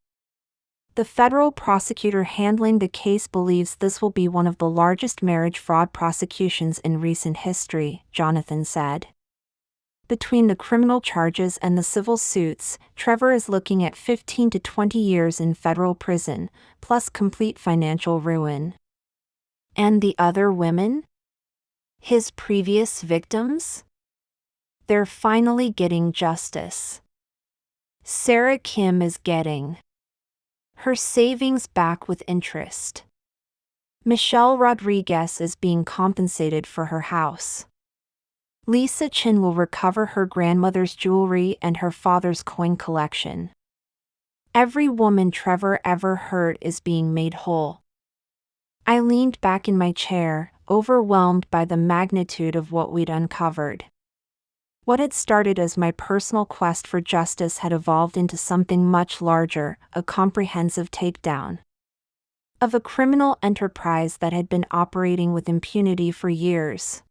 [SPEAKER 1] The federal prosecutor handling the case believes this will be one of the largest marriage fraud prosecutions in recent history, Jonathan said. Between the criminal charges and the civil suits, Trevor is looking at 15 to 20 years in federal prison, plus complete financial ruin. And the other women? His previous victims? They're finally getting justice. Sarah Kim is getting her savings back with interest. Michelle Rodriguez is being compensated for her house. Lisa Chin will recover her grandmother's jewelry and her father's coin collection. Every woman Trevor ever hurt is being made whole. I leaned back in my chair, overwhelmed by the magnitude of what we'd uncovered. What had started as my personal quest for justice had evolved into something much larger, a comprehensive takedown of a criminal enterprise that had been operating with impunity for years.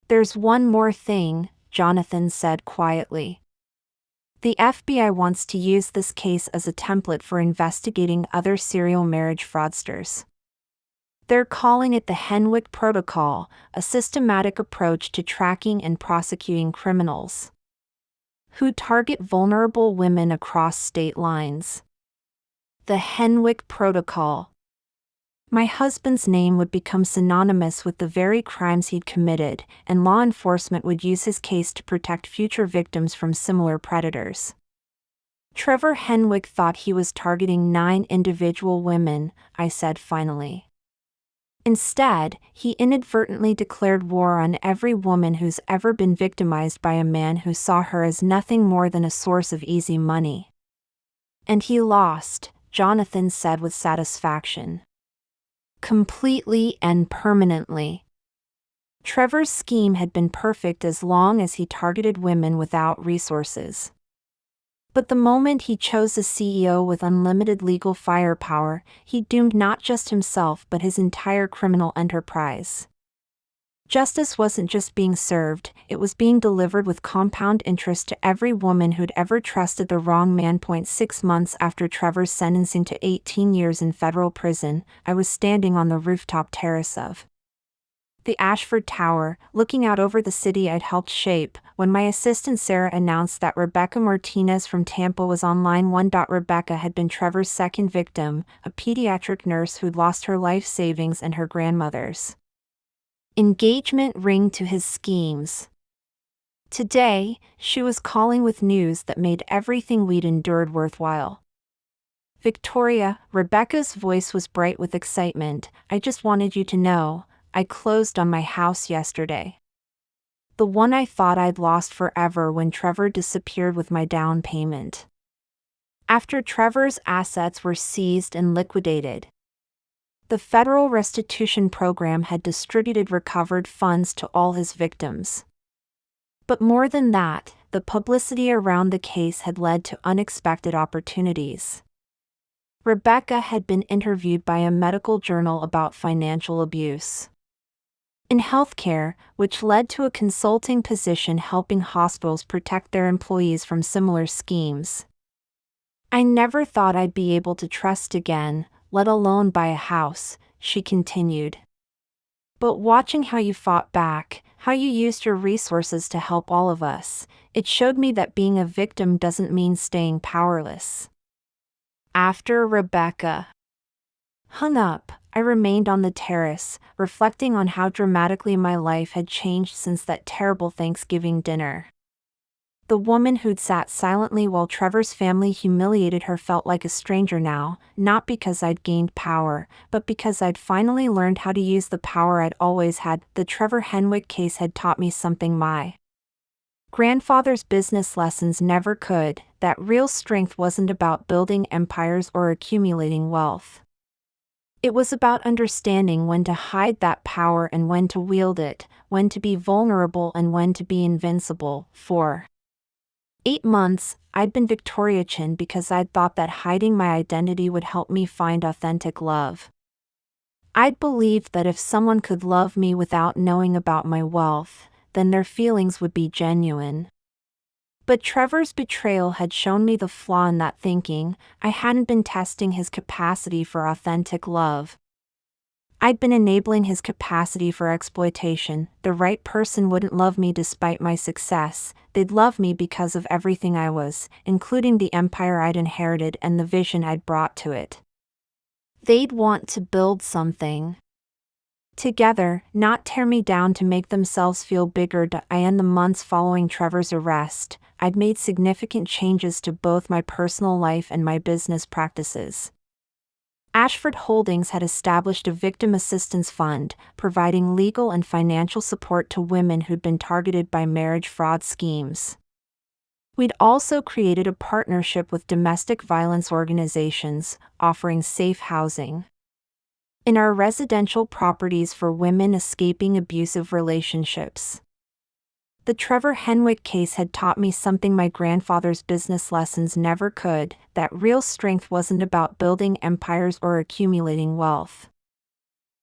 [SPEAKER 1] There's one more thing, Jonathan said quietly. The FBI wants to use this case as a template for investigating other serial marriage fraudsters. They're calling it the Henwick Protocol, a systematic approach to tracking and prosecuting criminals who target vulnerable women across state lines. The Henwick Protocol. My husband's name would become synonymous with the very crimes he'd committed, and law enforcement would use his case to protect future victims from similar predators. Trevor Henwick thought he was targeting 9 individual women, I said finally. Instead, he inadvertently declared war on every woman who's ever been victimized by a man who saw her as nothing more than a source of easy money. And he lost, Jonathan said with satisfaction. Completely and permanently. Trevor's scheme had been perfect as long as he targeted women without resources. But the moment he chose a CEO with unlimited legal firepower, he doomed not just himself but his entire criminal enterprise. Justice wasn't just being served, it was being delivered with compound interest to every woman who'd ever trusted the wrong man. 6 months after Trevor's sentencing to 18 years in federal prison, I was standing on the rooftop terrace of the Ashford Tower, looking out over the city I'd helped shape, when my assistant Sarah announced that Rebecca Martinez from Tampa was on line 1. Rebecca had been Trevor's second victim, a pediatric nurse who'd lost her life savings and her grandmother's engagement ring to his schemes. Today, she was calling with news that made everything we'd endured worthwhile. Victoria, Rebecca's voice was bright with excitement, I just wanted you to know, I closed on my house yesterday. The one I thought I'd lost forever when Trevor disappeared with my down payment. After Trevor's assets were seized and liquidated, the federal restitution program had distributed recovered funds to all his victims. But more than that, the publicity around the case had led to unexpected opportunities. Rebecca had been interviewed by a medical journal about financial abuse in healthcare, which led to a consulting position helping hospitals protect their employees from similar schemes. I never thought I'd be able to trust again, let alone buy a house, she continued. But watching how you fought back, how you used your resources to help all of us, it showed me that being a victim doesn't mean staying powerless. After Rebecca hung up, I remained on the terrace, reflecting on how dramatically my life had changed since that terrible Thanksgiving dinner. The woman who'd sat silently while Trevor's family humiliated her felt like a stranger now, not because I'd gained power, but because I'd finally learned how to use the power I'd always had. The Trevor Henwick case had taught me something my grandfather's business lessons never could, that real strength wasn't about building empires or accumulating wealth. It was about understanding when to hide that power and when to wield it, when to be vulnerable and when to be invincible. For 8 months, I'd been Victoria Chin because I'd thought that hiding my identity would help me find authentic love. I'd believed that if someone could love me without knowing about my wealth, then their feelings would be genuine. But Trevor's betrayal had shown me the flaw in that thinking. I hadn't been testing his capacity for authentic love. I'd been enabling his capacity for exploitation. The right person wouldn't love me despite my success, they'd love me because of everything I was, including the empire I'd inherited and the vision I'd brought to it. They'd want to build something together, not tear me down to make themselves feel bigger. In the months following Trevor's arrest, I'd made significant changes to both my personal life and my business practices. Ashford Holdings had established a victim assistance fund, providing legal and financial support to women who'd been targeted by marriage fraud schemes. We'd also created a partnership with domestic violence organizations, offering safe housing in our residential properties for women escaping abusive relationships. The Trevor Henwick case had taught me something my grandfather's business lessons never could, that real strength wasn't about building empires or accumulating wealth.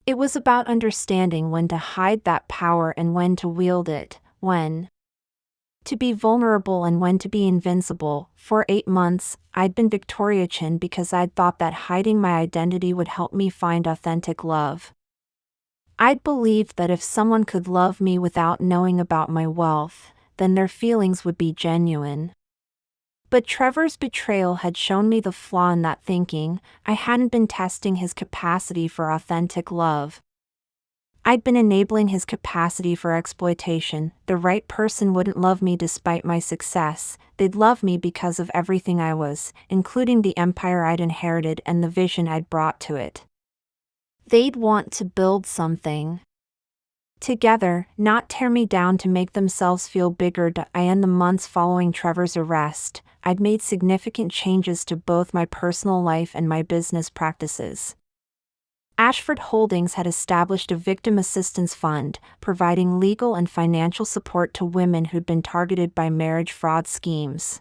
[SPEAKER 1] It was about understanding when to hide that power and when to wield it, when to be vulnerable and when to be invincible. For 8 months, I'd been Victoria Chin because I'd thought that hiding my identity would help me find authentic love. I'd believed that if someone could love me without knowing about my wealth, then their feelings would be genuine. But Trevor's betrayal had shown me the flaw in that thinking. I hadn't been testing his capacity for authentic love. I'd been enabling his capacity for exploitation. The right person wouldn't love me despite my success, they'd love me because of everything I was, including the empire I'd inherited and the vision I'd brought to it. They'd want to build something together, not tear me down to make themselves feel bigger. In the months following Trevor's arrest, I'd made significant changes to both my personal life and my business practices. Ashford Holdings had established a victim assistance fund, providing legal and financial support to women who'd been targeted by marriage fraud schemes.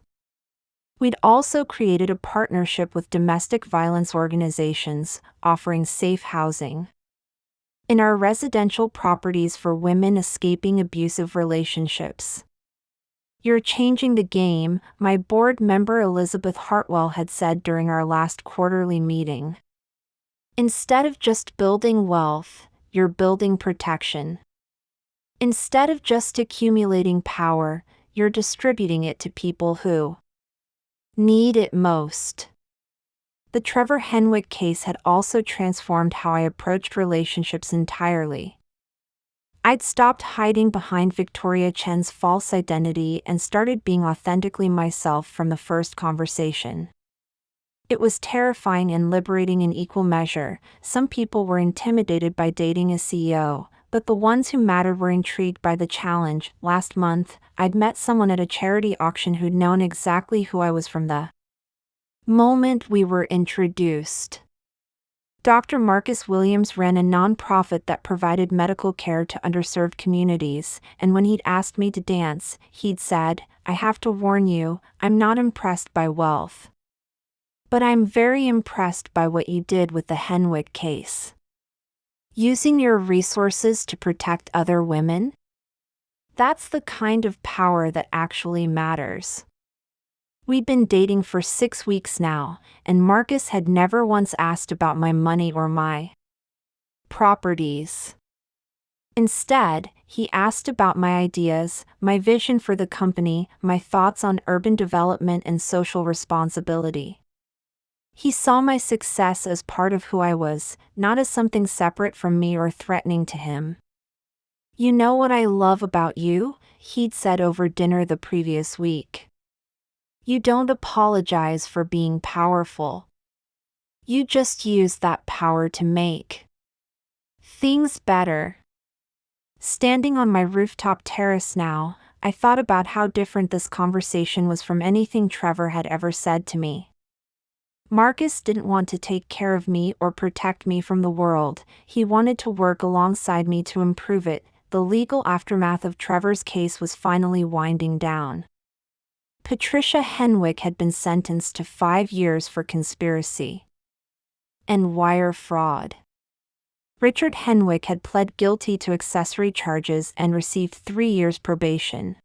[SPEAKER 1] We'd also created a partnership with domestic violence organizations, offering safe housing in our residential properties for women escaping abusive relationships. "You're changing the game," my board member Elizabeth Hartwell had said during our last quarterly meeting. "Instead of just building wealth, you're building protection. Instead of just accumulating power, you're distributing it to people who need it most." The Trevor Henwick case had also transformed how I approached relationships entirely. I'd stopped hiding behind Victoria Chen's false identity and started being authentically myself from the first conversation. It was terrifying and liberating in equal measure. Some people were intimidated by dating a CEO, but the ones who mattered were intrigued by the challenge. Last month, I'd met someone at a charity auction who'd known exactly who I was from the moment we were introduced. Dr. Marcus Williams ran a nonprofit that provided medical care to underserved communities, and when he'd asked me to dance, he'd said, "I have to warn you, I'm not impressed by wealth. But I'm very impressed by what you did with the Henwick case. Using your resources to protect other women? That's the kind of power that actually matters." We'd been dating for 6 weeks now, and Marcus had never once asked about my money or my properties. Instead, he asked about my ideas, my vision for the company, my thoughts on urban development and social responsibility. He saw my success as part of who I was, not as something separate from me or threatening to him. "You know what I love about you?" he'd said over dinner the previous week. "You don't apologize for being powerful. You just use that power to make things better." Standing on my rooftop terrace now, I thought about how different this conversation was from anything Trevor had ever said to me. Marcus didn't want to take care of me or protect me from the world. He wanted to work alongside me to improve it. The legal aftermath of Trevor's case was finally winding down. Patricia Henwick had been sentenced to 5 years for conspiracy and wire fraud. Richard Henwick had pled guilty to accessory charges and received 3 years probation.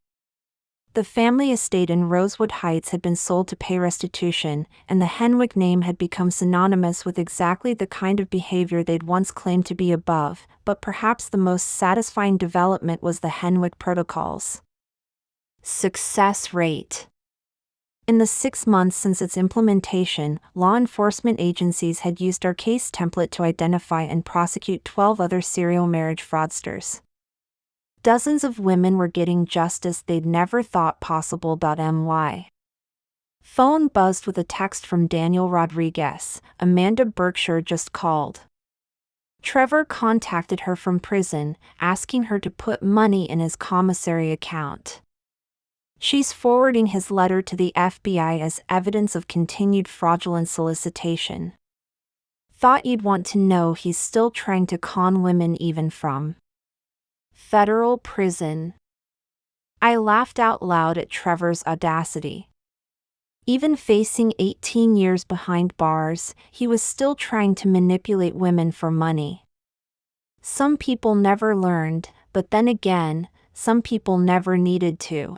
[SPEAKER 1] The family estate in Rosewood Heights had been sold to pay restitution, and the Henwick name had become synonymous with exactly the kind of behavior they'd once claimed to be above. But perhaps the most satisfying development was the Henwick protocols. Success rate. In the 6 months since its implementation, law enforcement agencies had used our case template to identify and prosecute 12 other serial marriage fraudsters. Dozens of women were getting justice they'd never thought possible. My phone buzzed with a text from Daniel Rodriguez. "Amanda Berkshire just called. Trevor contacted her from prison, asking her to put money in his commissary account. She's forwarding his letter to the FBI as evidence of continued fraudulent solicitation. Thought you'd want to know he's still trying to con women even from federal prison." I laughed out loud at Trevor's audacity. Even facing 18 years behind bars, he was still trying to manipulate women for money. Some people never learned, but then again, some people never needed to.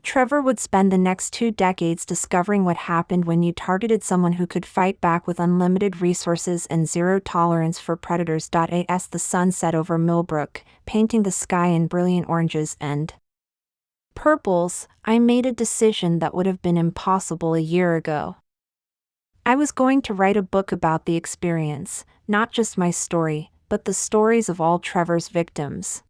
[SPEAKER 1] Trevor would spend the next 2 decades discovering what happened when you targeted someone who could fight back with unlimited resources and zero tolerance for predators. As the sun set over Millbrook, painting the sky in brilliant oranges and purples, I made a decision that would have been impossible a year ago. I was going to write a book about the experience, not just my story, but the stories of all Trevor's victims.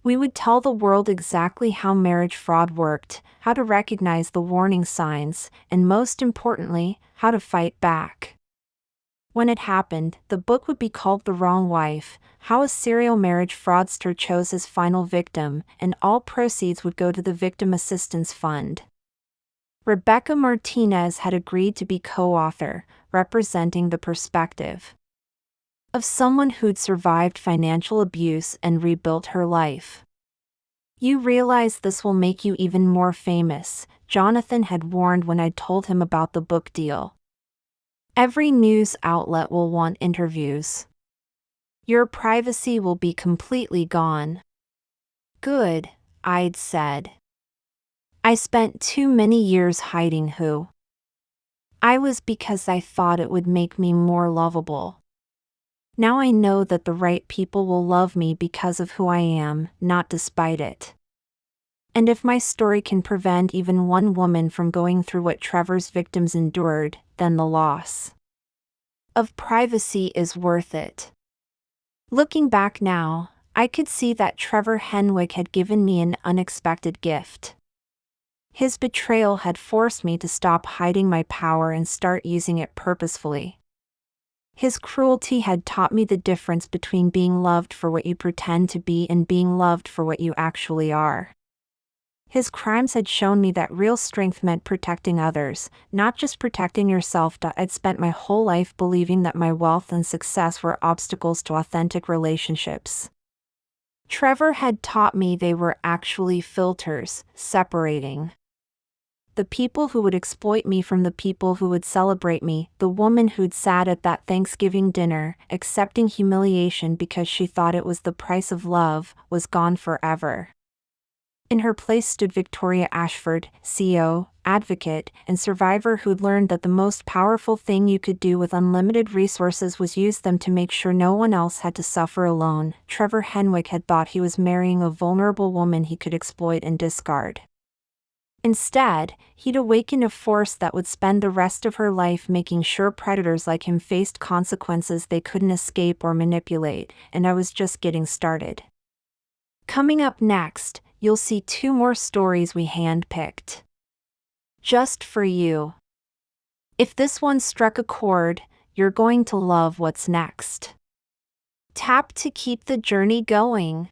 [SPEAKER 1] We would tell the world exactly how marriage fraud worked, how to recognize the warning signs, and most importantly, how to fight back. When it happened, the book would be called The Wrong Wife: How a Serial Marriage Fraudster Chose His Final Victim, and all proceeds would go to the Victim Assistance Fund. Rebecca Martinez had agreed to be co-author, representing the perspective of someone who'd survived financial abuse and rebuilt her life. "You realize this will make you even more famous," Jonathan had warned when I'd told him about the book deal. "Every news outlet will want interviews. Your privacy will be completely gone." "Good," I'd said. "I spent too many years hiding who I was because I thought it would make me more lovable. Now I know that the right people will love me because of who I am, not despite it. And if my story can prevent even one woman from going through what Trevor's victims endured, then the loss of privacy is worth it." Looking back now, I could see that Trevor Henwick had given me an unexpected gift. His betrayal had forced me to stop hiding my power and start using it purposefully. His cruelty had taught me the difference between being loved for what you pretend to be and being loved for what you actually are. His crimes had shown me that real strength meant protecting others, not just protecting yourself. I'd spent my whole life believing that my wealth and success were obstacles to authentic relationships. Trevor had taught me they were actually filters, separating the people who would exploit me from the people who would celebrate me. The woman who'd sat at that Thanksgiving dinner, accepting humiliation because she thought it was the price of love, was gone forever. In her place stood Victoria Ashford, CEO, advocate, and survivor who'd learned that the most powerful thing you could do with unlimited resources was use them to make sure no one else had to suffer alone. Trevor Henwick had thought he was marrying a vulnerable woman he could exploit and discard. Instead, he'd awakened a force that would spend the rest of her life making sure predators like him faced consequences they couldn't escape or manipulate, and I was just getting started. Coming up next, you'll see 2 more stories we handpicked just for you. If this one struck a chord, you're going to love what's next. Tap to keep the journey going.